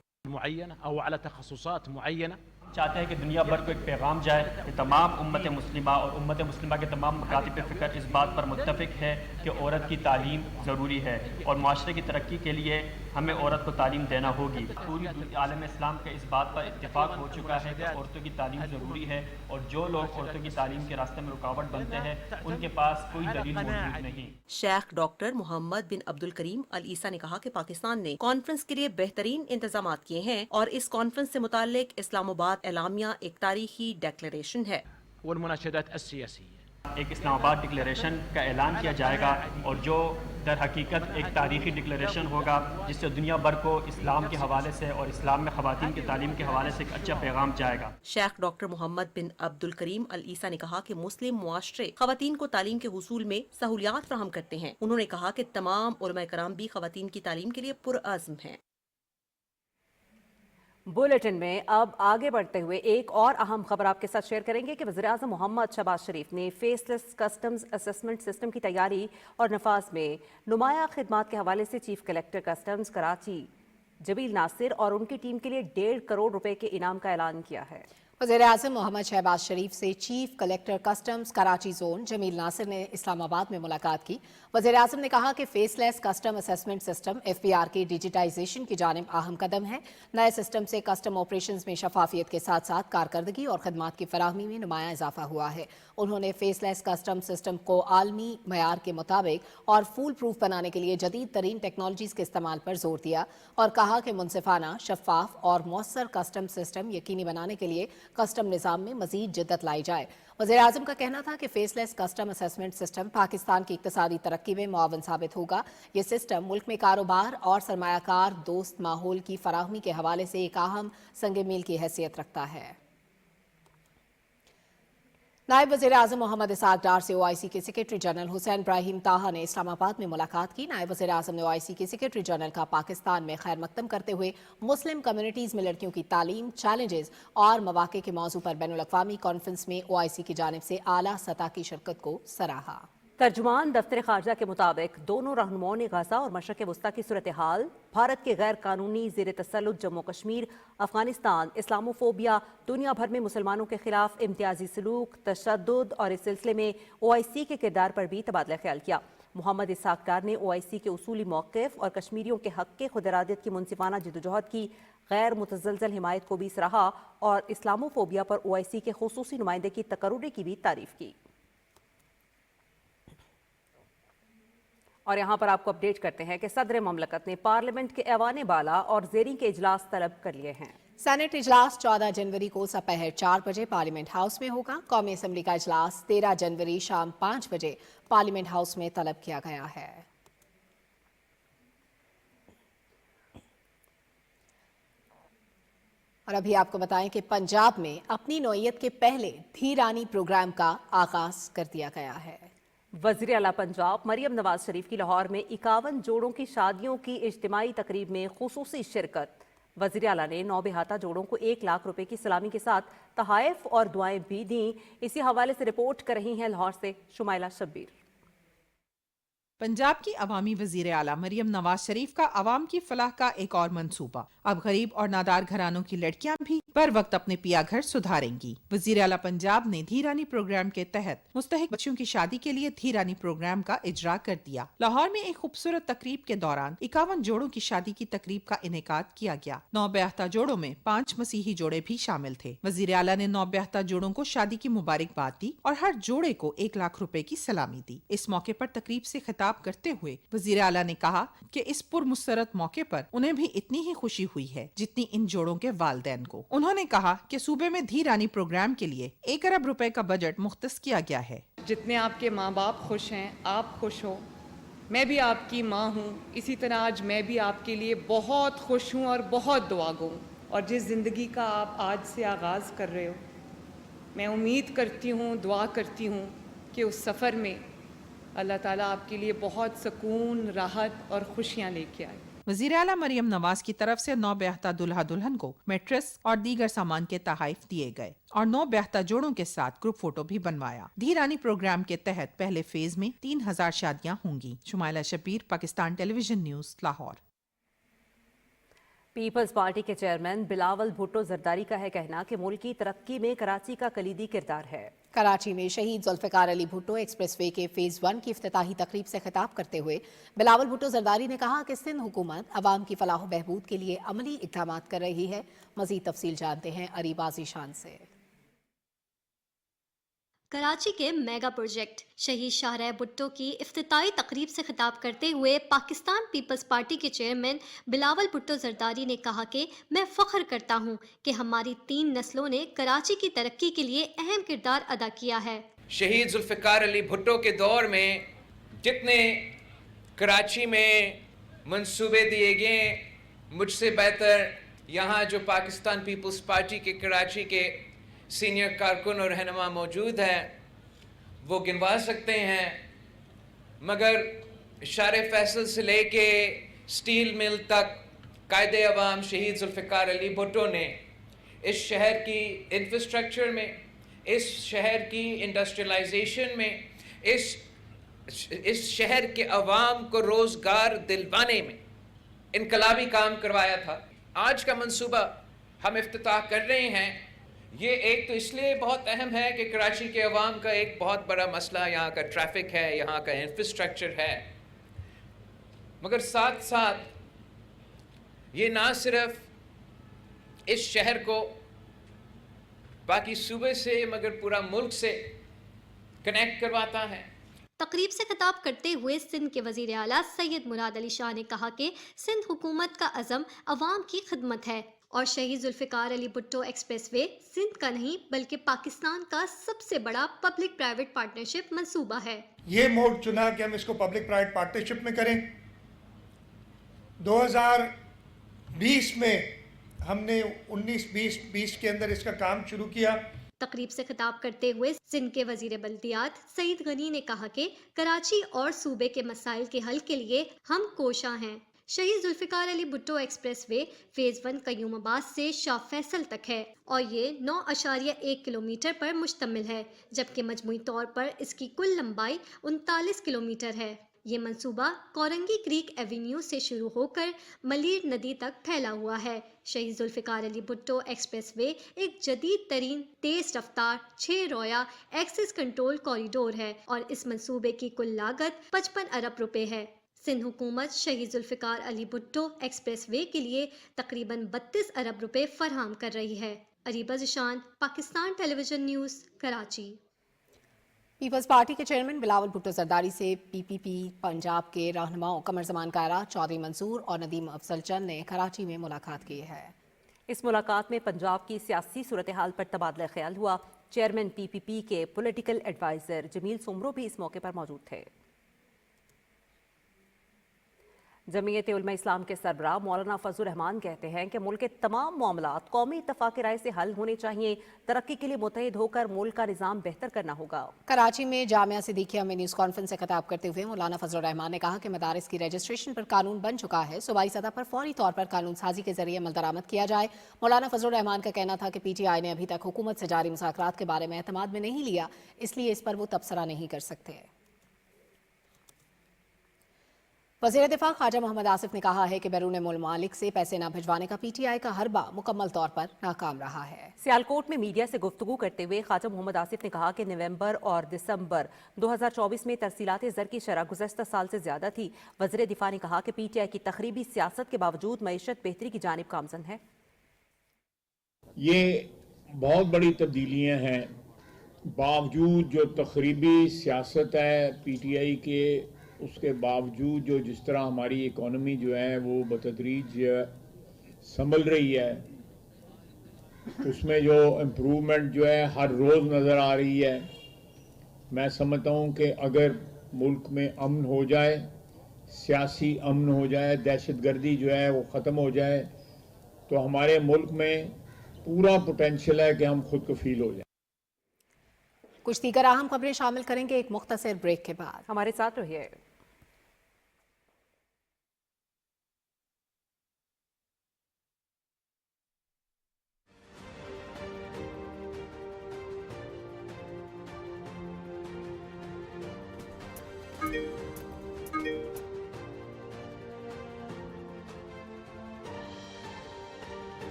चाहते हैं कि दुनिया भर को एक पैगाम जाए कि तमाम उम्मत मुस्लिमा और उम्मत मुस्लिमा के तमाम मकातिब फ़िक्र इस बात पर मुत्तफ़िक है कि औरत की तालीम ज़रूरी है और माशरे की तरक्की के लिए हमें औरत को तालीम देना होगी। पूरी आलम इस्लाम के इस बात पर इत्तेफाक हो चुका है कि औरतों की तालीम ज़रूरी है और जो लोग औरतों की तालीम के रास्ते में रुकावट बनते हैं उनके पास कोई दलील मौजूद नहीं। Sheikh doctor Mohammad bin Abdul Karim al Issa ने कहा कि पाकिस्तान ने कॉन्फ्रेंस के लिए बेहतरीन इंतजाम किए हैं और इस कॉन्फ्रेंस से मुताल्लिक इस्लामाबाद एलामिया एक तारीखी डेक्लेरेशन है। एक इस्लामाबाद डिक्लेरेशन का ऐलान किया जाएगा और जो दर हकीकत एक तारीखी डिक्लेरेशन होगा जिससे दुनिया भर को इस्लाम के हवाले से और इस्लाम में ख़वातीन की तालीम के हवाले से एक अच्छा पैगाम जाएगा। Sheikh doctor Mohammad bin Abdul Karim al Issa ने कहा कि मुस्लिम मुआशरे ख़वातीन को तालीम के हुसूल में सहूलियात फराहम करते हैं। उन्होंने कहा कि तमाम उलमाए कराम भी ख़वातीन की तालीम के लिए पुरअज़्म हैं। बुलेटिन में अब आगे बढ़ते हुए एक और अहम खबर आपके साथ शेयर करेंगे कि वज़ीर-ए-आज़म मोहम्मद शहबाज शरीफ ने फेसलेस कस्टम्स असेसमेंट सिस्टम की तैयारी और नफाज में नुमाया खिदमात के हवाले से chief collector customs Karachi Jamil Nasir और उनकी टीम के लिए 1.5 करोड़ रुपए के इनाम का ऐलान किया है। वज़ीर-ए-आज़म मोहम्मद शहबाज शरीफ से chief collector customs Karachi zone Jamil Nasir ने इस्लामाबाद में मुलाकात की। वज़ीर-ए-आज़म ने कहा कि faceless custom assessment system FPR के डिजिटाइजेशन की जानिब अहम कदम है। नए सिस्टम से कस्टम ऑपरेशंस में शफाफियत के साथ साथ कारकर्दगी और खदमात की फराहमी में नुमाया इजाफा हुआ है। उन्होंने फेसलेस कस्टम सिस्टम को आलमी मयार के मुताबिक और फूल प्रूफ बनाने के लिए जदीद तरीन टेक्नोलॉजीज़ के इस्तेमाल पर जोर दिया और कहा कि मुनसिफाना, शफाफ और मौसर कस्टम सिस्टम यकीनी बनाने के लिए कस्टम निज़ाम में मजीद जिद्दत लाई जाए। वज़ीर-ए-आज़म का कहना था कि faceless custom assessment system Pakistan की इक्तिसादी तरक्की में मुआवन साबित होगा। ये सिस्टम मुल्क में कारोबार और सरमायाकार दोस्त माहौल की फराहमी के हवाले से एक अहम संग मील की हैसियत रखता है। नायब वज़ीर-ए-आज़म मोहम्मद इसहाक डार से OIC के सेक्रेटरी जनरल हुसैन इब्राहिम ताहा ने इस्लामाबाद में मुलाकात की। नायब वज़ीर-ए-आज़म ने OIC के सेक्रेटरी जनरल का पाकिस्तान में खैर मकदम करते हुए मुस्लिम कम्युनिटीज़ में लड़कियों की तालीम, चैलेंजेस और मौक़े के मौजू पर बैनुल-अक़वामी कॉन्फ्रेंस में OIC की जानिब से आला सतह की शिरकत को सराहा। तर्जुमान दफ्तर खारजा के मुताबिक दोनों रहनुमाओं ने गजा और मशरक़ वस्ता की सूरत हाल, भारत के गैर कानूनी ज़ेर तसल्लुत जम्मू कश्मीर, अफगानिस्तान, इस्लामोफोबिया, दुनिया भर में मुसलमानों के खिलाफ इम्तियाजी सलूक, तशद्दुद और इस सिलसिले में OIC के किरदार पर भी तबादला ख्याल किया। मोहम्मद इसहाक डार ने OIC के उसूली मौक़िफ़ और कश्मीरियों के हक़ के खुद इरादत की मुनसिफाना जद्दोजहद की गैर मुतज़लज़ल हिमायत को भी सराहा और इस्लामोफोबिया पर OIC के खुसूसी नुमाइंदे की तकर्रुरी की भी तारीफ़ की। और यहाँ पर आपको अपडेट करते हैं कि सदर ममलकत ने पार्लियामेंट के ऐवान बाला और ज़ेरी के इजलास तलब कर लिए हैं। सेनेट इजलास 14 जनवरी को दोपहर 4 बजे पार्लियामेंट हाउस में होगा। कौमी असम्बली का इजलास 13 जनवरी शाम 5 बजे पार्लियामेंट हाउस में तलब किया गया है। और अभी आपको बताएं कि पंजाब में अपनी नौइयत के पहले धीरानी प्रोग्राम का आगाज कर दिया गया है। वज़ीर आला पंजाब मरियम नवाज शरीफ की लाहौर में 51 जोड़ों की शादियों की इज्तिमाई तकरीब में खुसूसी शिरकत। वज़ीर आला ने 9 बेहाता जोड़ों को 1 लाख रुपए की सलामी के साथ तहाइफ और दुआएं भी दी। इसी हवाले से रिपोर्ट कर रही हैं लाहौर से शुमाइला शब्बीर। पंजाब की अवामी वजीर आला मरियम नवाज शरीफ का अवाम की फलाह का एक और मंसूबा। अब गरीब और नादार घरानों की लड़कियां भी बर वक्त अपने पिया घर सुधारेंगी। वजीर आला पंजाब ने धीरानी प्रोग्राम के तहत मुस्तहिक बच्चों की शादी के लिए धीरानी प्रोग्राम का इजरा कर दिया। लाहौर में एक खूबसूरत तकरीब के दौरान 51 जोड़ों की शादी की तकरीब का इनेकाद किया गया। 9 बेहता जोड़ों में 5 मसीही जोड़े भी शामिल थे। वजीर आला ने 9 बेहता जोड़ों को शादी की मुबारकबाद दी और हर जोड़े को 1 लाख रुपए की सलामी दी। इस मौके पर तकरीब से खिताब करते हुए वजीर आला ने कहा कि इस पुरमुसरत मौके पर उन्हें भी इतनी ही खुशी हुई है जितनी इन जोड़ों के वालिदैन को। उन्होंने कहा कि सूबे में धीरानी प्रोग्राम के लिए 1 अरब रुपए का बजट मुख्तस किया गया है। जितने आपके माँ बाप खुश हैं, आप खुश हो, मैं भी आपकी माँ हूँ, इसी तरह आज मैं भी आपके लिए बहुत खुश हूँ और बहुत दुआगो हूँ। और जिस ज़िंदगी का आप आज से आगाज़ कर रहे हो, मैं उम्मीद करती हूँ, दुआ करती हूँ कि उस सफ़र में अल्लाह ताला आपके लिए बहुत सुकून, राहत और खुशियाँ लेके आए। वज़ीर आला मरियम नवाज की तरफ से 9 बेहता दुल्हा दुल्हन को मैट्रेस और दीगर सामान के तहाइफ दिए गए और 9 बेहता जोड़ों के साथ ग्रुप फोटो भी बनवाया। धीरानी प्रोग्राम के तहत पहले फेज में 3000 शादियां होंगी। Shumaila Shabbir, Pakistan television news, Lahore. Peoples Party के चेयरमैन बिलावल भुट्टो जरदारी का है कहना कि मुल्क की तरक्की में कराची का कलीदी किरदार है। कराची में शहीद जुल्फ़िकार अली भुट्टो एक्सप्रेसवे के फेज़ 1 की इफ्तिताही तकरीब से खिताब करते हुए बिलावल भुट्टो जरदारी ने कहा कि सिंध हुकूमत अवाम की फलाह बहबूद के लिए अमली इक़दाम कर रही है। मज़ीद तफसील जानते हैं अरीबा ज़ीशान से। कराची के मेगा प्रोजेक्ट शहीद शाहराह भुट्टो की इफ्तिताई तकरीब से खिताब करते हुए पाकिस्तान पीपल्स पार्टी के चेयरमैन बिलावल भुट्टो जरदारी ने कहा कि मैं फ़ख्र करता हूँ कि हमारी 3 नस्लों ने कराची की तरक्की के लिए अहम किरदार अदा किया है। शहीद जुल्फ़िकार अली भुट्टो के दौर में जितने कराची में मंसूबे दिए गए, मुझसे बेहतर यहाँ जो पाकिस्तान पीपल्स पार्टी के कराची के सीनियर कारकुन और रहनुमा मौजूद हैं, वो गिनवा सकते हैं। मगर शारे फैसल से लेके स्टील मिल तक कायदे अवाम शहीद जुल्फ़िकार अली भुट्टो ने इस शहर की इंफ्रास्ट्रक्चर में, इस शहर की इंडस्ट्रियलाइजेशन में, इस शहर के अवाम को रोज़गार दिलवाने में इनकलाबी काम करवाया था। आज का मंसूबा हम इफ्तिताह कर रहे हैं। ये एक तो इसलिए बहुत अहम है कि कराची के अवाम का एक बहुत बड़ा मसला यहाँ का ट्रैफिक है, यहाँ का इंफ्रास्ट्रक्चर है, मगर साथ साथ ये ना सिर्फ इस शहर को बाकी सूबे से मगर पूरा मुल्क से कनेक्ट करवाता है। तकरीब से खिताब करते हुए सिंध के वजीर आला सैयद मुराद अली शाह ने कहा कि सिंध हुकूमत का अज़म अवाम की खिदमत है और शहीद जुल्फ़िकार अली भुट्टो एक्सप्रेसवे सिंध का नहीं बल्कि पाकिस्तान का सबसे बड़ा पब्लिक प्राइवेट पार्टनरशिप मंसूबा है। ये मोड चुना कि हम इसको पब्लिक प्राइवेट पार्टनरशिप में करें। 2020 में हमने 19-20 के अंदर इसका काम शुरू किया। तकरीब से खिताब करते हुए सिंध के वजीर बल्दियात सईद गनी ने कहा कि कराची और सूबे के मसाइल के हल के लिए हम कोशा हैं। शहीद जुल्फ़िकार अली भुट्टो एक्सप्रेसवे फेज़ 1 कयूमाबाद से शाह फैसल तक है और ये 9.1 किलोमीटर पर मुश्तमिल है, जबकि मजमूई तौर पर इसकी कुल लंबाई 39 किलोमीटर है। ये मंसूबा कोरंगी क्रीक एवेन्यू से शुरू होकर मलीर नदी तक फैला हुआ है। शहीद जुल्फ़िकार अली भुट्टो एक्सप्रेसवे एक जदीद तरीन तेज़ रफ्तार 6 रोया एक्सेस कंट्रोल कॉरिडोर है और इस मंसूबे की कुल लागत 55 अरब रुपए है। सिंध हुकूमत शहीद जुल्फ़िकार अली भुट्टो एक्सप्रेसवे के लिए तकरीबन 32 अरब रुपए फराहम कर रही है। Areeba Zeeshan, Pakistan television news, Karachi. Peoples Party के चेयरमैन बिलावल भुट्टो जरदारी से पीपीपी पंजाब के रहनुमाओं कमर ज़मान कारा, चौधरी मंसूर और नदीम अफजल चंद ने कराची में मुलाकात की है। इस मुलाकात में पंजाब की सियासी सूरत हाल पर तबादला ख्याल हुआ। चेयरमैन पीपीपी के पॉलिटिकल एडवाइज़र जमील सुमरो भी इस मौके पर मौजूद थे। जमीयत उलमा इस्लाम के सरबराह मौलाना फजल रहमान कहते हैं कि मुल्क के तमाम मामलात कौमी इत्तफाक राय से हल होने चाहिए। तरक्की के लिए मुत्तहिद होकर मुल्क का निज़ाम बेहतर करना होगा। कराची में जामिया सिद्दीकिया में न्यूज़ कॉन्फ्रेंस से खिताब करते हुए मौलाना फजल रहमान ने कहा कि मदारिस की रजिस्ट्रेशन पर कानून बन चुका है, सूबाई सतह पर फौरी तौर पर कानून साजी के जरिए अमल दरामद किया जाए। मौलाना फजल रहमान का कहना था कि PTI ने अभी तक हुकूमत से जारी मुज़ाकरात के बारे में एतमाद में नहीं लिया, इसलिए इस पर वो तबसरा नहीं कर सकते। वज़ीर दिफा ख्वाजा मोहम्मद आसिफ ने कहा है कि बैरून मुल्क से पैसे न भिजवाने का PTI का हरबा मुकम्मल तौर पर नाकाम रहा है। सियालकोट में मीडिया से गुफ्तगू करते हुए ख्वाजा मोहम्मद आसिफ ने कहा कि नवंबर और दिसंबर 2024 में तरसीलात ज़र की शरह गुज़श्ता साल से ज़्यादा थी। वज़ीर दिफा ने कहा कि PTI की तखरीबी सियासत के बावजूद मईशत बेहतरी की जानिब गामज़न है। ये बहुत बड़ी तब्दीलियाँ हैं, बावजूद जो तखरीबी सियासत है PTI के, उसके बावजूद जो जिस तरह हमारी इकोनॉमी जो है वो बतदरीज संभल रही है, उसमें जो इम्प्रूवमेंट जो है हर रोज़ नज़र आ रही है। मैं समझता हूँ कि अगर मुल्क में अमन हो जाए, सियासी अमन हो जाए, दहशतगर्दी जो है वो ख़त्म हो जाए, तो हमारे मुल्क में पूरा पोटेंशियल है कि हम खुद कफील हो जाए। कुछ दीगर अहम खबरें शामिल करेंगे एक मुख्तसर ब्रेक के बाद। हमारे साथ रहिए।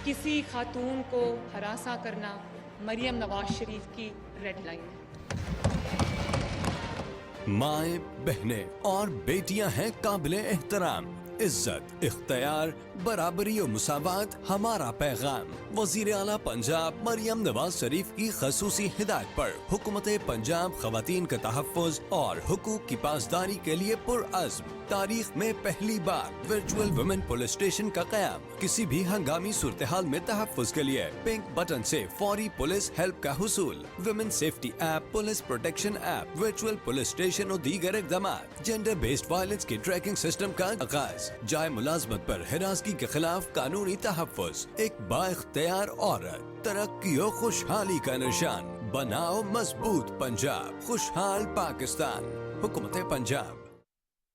किसी खातून को हरासा करना मरियम नवाज शरीफ की रेड लाइन है। माएं, बहनें और बेटियां हैं काबिले एहतराम। इज्जत, इख्तियार, बराबरी और मुसावात हमारा पैगाम। वजीर आला पंजाब मरियम नवाज शरीफ की खसूसी हिदायत पर हुकूमत पंजाब खवातीन के तहफ़्फ़ुज़ और हुकूक की पासदारी के लिए पुरअज़्म। तारीख में पहली बार वर्चुअल वुमेन पुलिस स्टेशन का क़याम। किसी भी हंगामी सूरत हाल में तहफ़्फ़ुज़ के लिए पिंक बटन से फौरी पुलिस हेल्प का हुसूल। Women safety app, police protection app, virtual police station और दीगर इक़दामात। जेंडर बेस्ड वायलेंस की ट्रैकिंग सिस्टम का आगाज। जाए मुलाजमत पर हिरासगी के खिलाफ कानूनी तहफ़्फ़ुज़। एक बाइख्तियार औरत, तरक्की और खुशहाली का निशान। बनाओ मजबूत पंजाब, खुशहाल पाकिस्तान। हुकूमत पंजाब।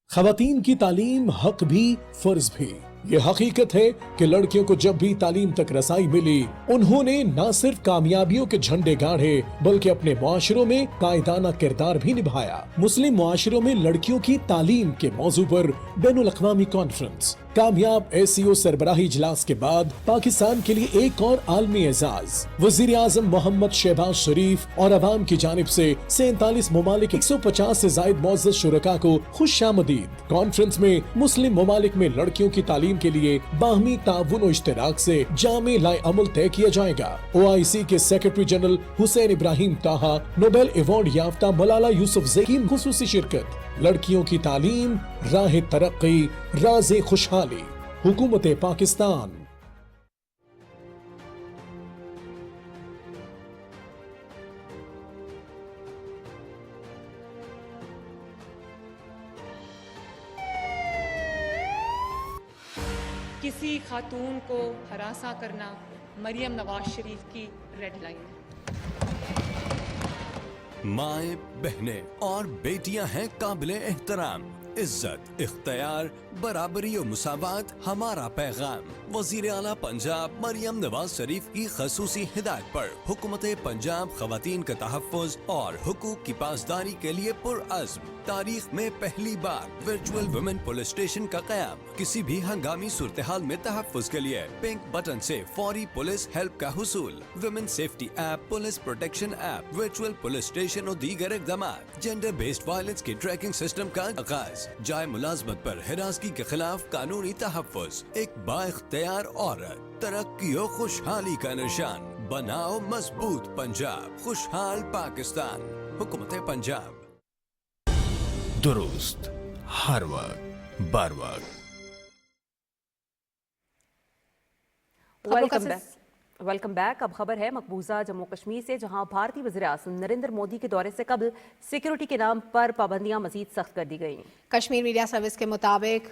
खवातीन की तालीम हक भी फर्ज भी। ये हकीकत है कि लड़कियों को जब भी तालीम तक रसाई मिली, उन्होंने न सिर्फ कामयाबियों के झंडे गाढ़े बल्कि अपने मुआशरों में कायदाना किरदार भी निभाया। मुस्लिम मुआशरों में लड़कियों की तालीम के मौजू पर बैनुल अक़वामी कॉन्फ्रेंस। कामयाब SCO सरबराही इजलास के बाद पाकिस्तान के लिए एक और आलमी एजाज। वजीर आजम मोहम्मद शहबाज शरीफ और अवाम की जानिब से 47 ममालिक 150 से जायद मुअज़्ज़ज़ शुरका को खुशामदीद। कॉन्फ्रेंस में मुस्लिम ममालिक में लड़कियों की तालीम के लिए बाहमी ताउन और इश्तिराक से जामे लाए अमल तय किया जाएगा। OIC के सेक्रेटरी जनरल हुसैन इब्राहिम ताहा, नोबेल अवार्ड याफ्ता मलाला यूसुफज़ई की खुसूसी शिरकत। लड़कियों की तालीम राह तरक्की, राज़े खुशहाली। हुकूमत पाकिस्तान। किसी खातून को हरासा करना मरियम नवाज शरीफ की रेड लाइन है। माएं, बहनें और बेटियां हैं काबिले एहतराम। इज्जत, इख्तियार, बराबरी और मुसावात हमारा पैगाम। वजीर आला पंजाब मरियम नवाज शरीफ की खसूसी हिदायत पर हुकूमत पंजाब खवातीन का तहफ़्फ़ुज़ और हुकूक की पासदारी के लिए पुरअज़्म। तारीख में पहली बार वर्चुअल वुमेन पुलिस स्टेशन का क़याम। किसी भी हंगामी सूरत हाल में तहफ़्फ़ुज़ के लिए पिंक बटन से फौरी पुलिस हेल्प का हुसूल। Women safety app, police protection app, virtual police station और दीगर इक़दामात। जेंडर बेस्ड वायलेंस की ट्रैकिंग सिस्टम का आगाज। जाए मुलाजमत पर हिरासगी के खिलाफ कानूनी तहफ़्फ़ुज़। एक बाइख्तियार औरत, तरक्की और खुशहाली का निशान। बनाओ मजबूत पंजाब, खुशहाल पाकिस्तान। हुकूमत पंजाब। दुरुस्त, हर वक्त, बर वक्त। Welcome back. अब खबर है मकबूजा जम्मू कश्मीर से, जहां भारतीय वज़ीर-ए-आज़म नरेंद्र मोदी के दौरे से कबल सिक्योरिटी के नाम पर पाबंदियां मजीद सख्त कर दी गई। कश्मीर मीडिया सर्विस के मुताबिक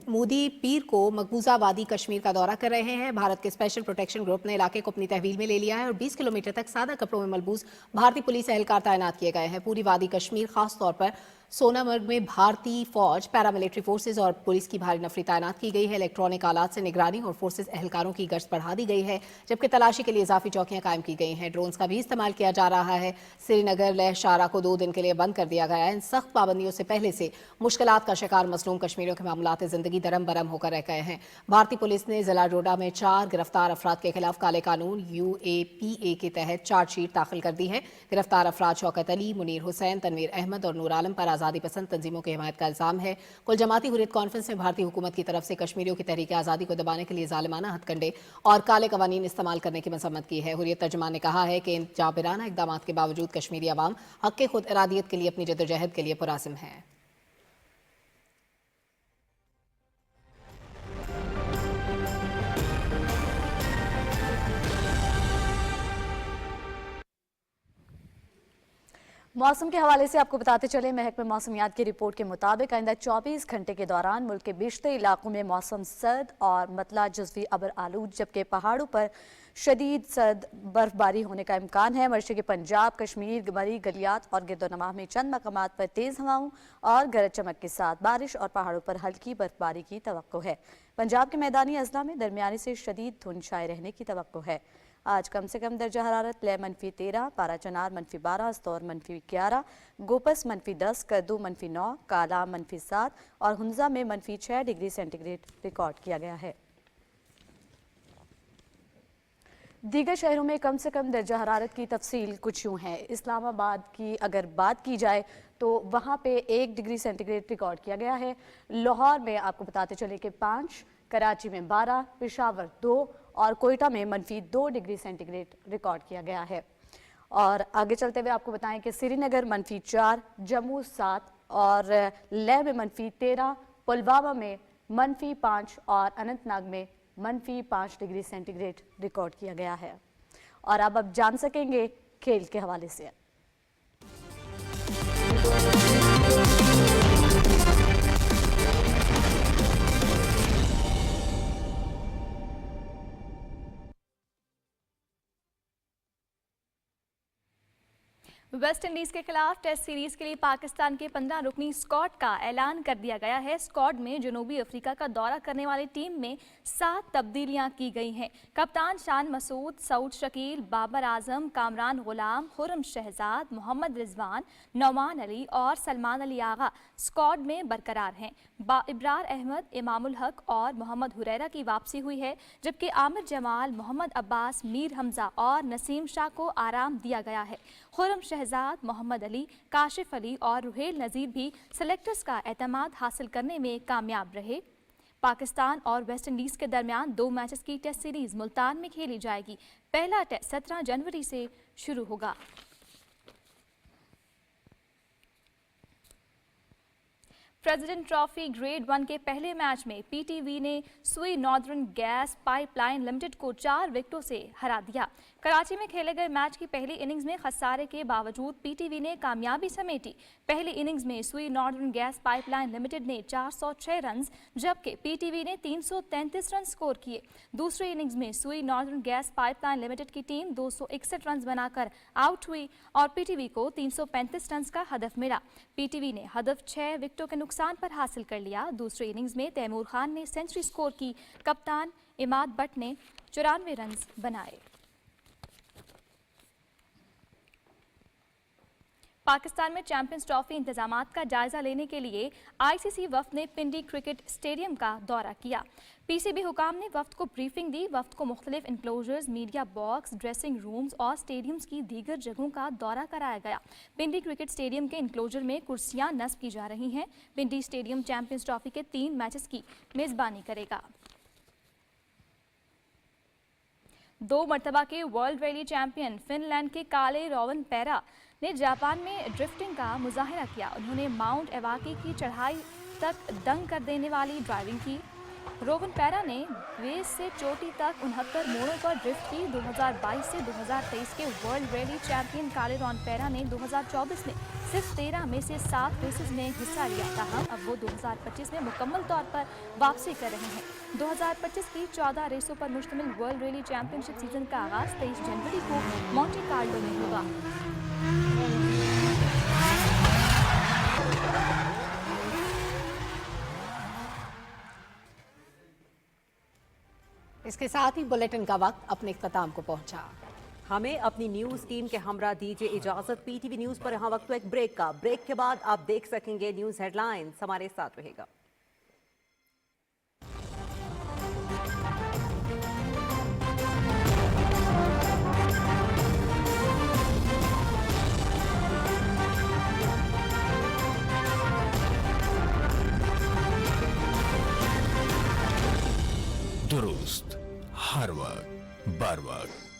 मोदी पीर को मकबूजा वादी कश्मीर का दौरा कर रहे हैं। भारत के स्पेशल प्रोटेक्शन ग्रुप ने इलाके को अपनी तहवील में ले लिया है और 20 किलोमीटर तक सादा कपड़ों में मलबूस भारतीय पुलिस एहलकार तैनात किए गए हैं। पूरी वादी कश्मीर, खास तौर पर सोनामर्ग में भारतीय फौज, पैरामिलिट्री फोर्सेज और पुलिस की भारी नफरी तैनात की गई है। इलेक्ट्रॉनिक आलात से निगरानी और फोर्सेज एहलकारों की गश्त बढ़ा दी गई है, जबकि तलाशी के लिए इजाफी चौकियां कायम की गई हैं। ड्रोन्स का भी इस्तेमाल किया जा रहा है। श्रीनगर लेह शारा को 2 दिन के लिए बंद कर दिया गया है। इन सख्त पाबंदियों से पहले से मुश्किलात का शिकार मसलूम कश्मीरियों के मामलात जिंदगी दरम बरम होकर रह गए हैं। भारतीय पुलिस ने जिला डोडा में 4 गिरफ्तार अफराद के खिलाफ काले कानून UAPA के तहत चार्जशीट दाखिल कर दी है। गिरफ्तार अफराद शौकत अली, मुनीर हुसैन, तनवीर अहमद और नूर आलम पर आज़ादी पसंद तंजीमों की हिमायत का इल्जाम है। कुल जमाती हुर्रियत कॉन्फ्रेंस में भारतीय हुकूमत की तरफ से कश्मीरियों की तहरीक आज़ादी को दबाने के लिए जालिमाना हथकंडे और काले कवानीन इस्तेमाल करने की मजम्मत की है। हुर्रियत तर्जुमान ने कहा है कि इन जाबिराना इक़दामात के बावजूद कश्मीरी अवाम हक़ के खुद इरादियत के लिए अपनी जद्दोजहद के लिए पुरअज़्म है। मौसम के हवाले से आपको बताते चले, महकमे मौसमियात की रिपोर्ट के मुताबिक आइंदा 24 घंटे के दौरान मुल्क के बेशतर इलाकों में मौसम सर्द और मतला जज़वी अबर आलूद, जबकि पहाड़ों पर शदीद सर्द बर्फबारी होने का इम्कान है। मशरक़ी पंजाब, कश्मीर, मरी, गलियात और गिरदोनवाह में चंद मकामात पर तेज़ हवाओं और गरज चमक के साथ बारिश और पहाड़ों पर हल्की बर्फबारी की तवक्को है। पंजाब के मैदानी अजला में दरमियानी से शदीद धुंध छाए रहने की तवक्को है। आज कम से कम दर्जा हरारत लेह -13, पारा चनार -12, अस्तौर -11, गोपस -10, कद्दू -9, काला -7 और हुंजा में -6 डिग्री सेंटीग्रेड रिकॉर्ड किया गया है। दीगर शहरों में कम से कम दर्जा हरारत की तफसील कुछ यूँ है। इस्लामाबाद की अगर बात की जाए तो वहाँ पे 1 डिग्री सेंटीग्रेड रिकॉर्ड किया गया है। लाहौर में आपको बताते चले कि 5, कराची में 12, पेशावर 2 और कोयटा में -2 डिग्री सेंटीग्रेड रिकॉर्ड किया गया है। और आगे चलते हुए आपको बताएं कि श्रीनगर -4, जम्मू 7 और लेह में -13, पुलवामा में -5 और अनंतनाग में -5 डिग्री सेंटीग्रेड रिकॉर्ड किया गया है। और अब जान सकेंगे खेल के हवाले से। वेस्ट इंडीज के खिलाफ टेस्ट सीरीज के लिए पाकिस्तान के 15 रुकनी स्क्वाड का ऐलान कर दिया गया है। स्क्वाड में जनूबी अफ्रीका का दौरा करने वाली टीम में 7 तब्दीलियां की गई हैं। कप्तान शान मसूद, सऊद शकील, बाबर आजम, कामरान गुलाम, खुर्रम शहजाद, मोहम्मद रिजवान, नौमान अली और सलमान अली आगा स्क्वाड में बरकरार हैं। इब्रार अहमद, इमामुल हक और मोहम्मद हुरैरा की वापसी हुई है, जबकि आमिर जमाल, मोहम्मद अब्बास, मीर हमजा और नसीम शाह को आराम दिया गया है। खुर्रम शहजाद, मोहम्मद अली, काशिफ अली और रुहेल नज़ीर भी सेलेक्टर्स का एतमाद हासिल करने में कामयाब रहे। पाकिस्तान और वेस्ट इंडीज़ के दरमियान 2 मैचेस की टेस्ट सीरीज़ मुल्तान में खेली जाएगी। पहला टेस्ट 17 जनवरी से शुरू होगा। प्रेसिडेंट ट्रॉफी ग्रेड 1 के पहले मैच में PTV ने सुई नॉर्दर्न गैस पाइपलाइन लिमिटेड को 4 विकेटों से हरा दिया। कराची में खेले गए मैच की पहली इनिंग्स में खसारे के बावजूद PTV ने कामयाबी समेटी। पहली इनिंग्स में सुई नॉर्दर्न गैस पाइपलाइन लिमिटेड ने 406 रन, जबकि PTV ने 333 रन स्कोर किए। दूसरी इनिंग्स में सुई नॉर्दर्न गैस पाइपलाइन लिमिटेड की टीम 261 रन बनाकर आउट हुई और PTV को 335 रन का हदफ मिला। PTV ने हदफ 6 विकेटों के नुकसान पर हासिल कर लिया। दूसरी इनिंग्स में तैमूर खान ने सेंचुरी स्कोर की। कप्तान इमाद बट ने 94 रन बनाए। पाकिस्तान में चैंपियंस ट्रॉफी इंतजामात का जायजा लेने के लिए ICC वफ्द ने पिंडी क्रिकेट स्टेडियम का दौरा किया। PCB हुकाम ने वफ्द को ब्रीफिंग दी। वफ्द को मुख्तलिफ enclosures, media box, dressing rooms और स्टेडियम्स की दीगर जगहों का दौरा कराया गया। पिंडी क्रिकेट स्टेडियम के इंक्लोजर में कुर्सियां नस्ब की जा रही हैं। पिंडी स्टेडियम चैंपियंस ट्रॉफी के 3 मैचेस की मेजबानी करेगा। 2 मरतबा के वर्ल्ड रैली चैंपियन फिनलैंड के काले रोवन पैरा ने जापान में ड्रिफ्टिंग का मुजाहिरा किया। उन्होंने माउंट एवाकी की चढ़ाई तक दंग कर देने वाली ड्राइविंग की। रोवन पैरा ने बेस से चोटी तक 69 मोड़ों पर ड्रिफ्ट की। 2022 से 2023 के वर्ल्ड रैली चैंपियन कालेरॉन पैरा ने 2024 में सिर्फ 13 में से 7 रेसेस में हिस्सा लिया था। अब वो 2025 में मुकम्मल तौर पर वापसी कर रहे हैं। 2025 की 14 रेसों पर मुश्तमिल वर्ल्ड रैली चैंपियनशिप सीजन का आगाज 23 जनवरी को मोंटे कार्लो में होगा। इसके साथ ही बुलेटिन का वक्त अपने इख्तिताम को पहुंचा। हमें अपनी न्यूज टीम के हमरा दीजिए इजाजत। पीटीवी न्यूज पर यहाँ वक्त एक ब्रेक का। ब्रेक के बाद आप देख सकेंगे न्यूज हेडलाइंस। हमारे साथ रहेगा। दुरुस्त हर वक्त बर वक्त।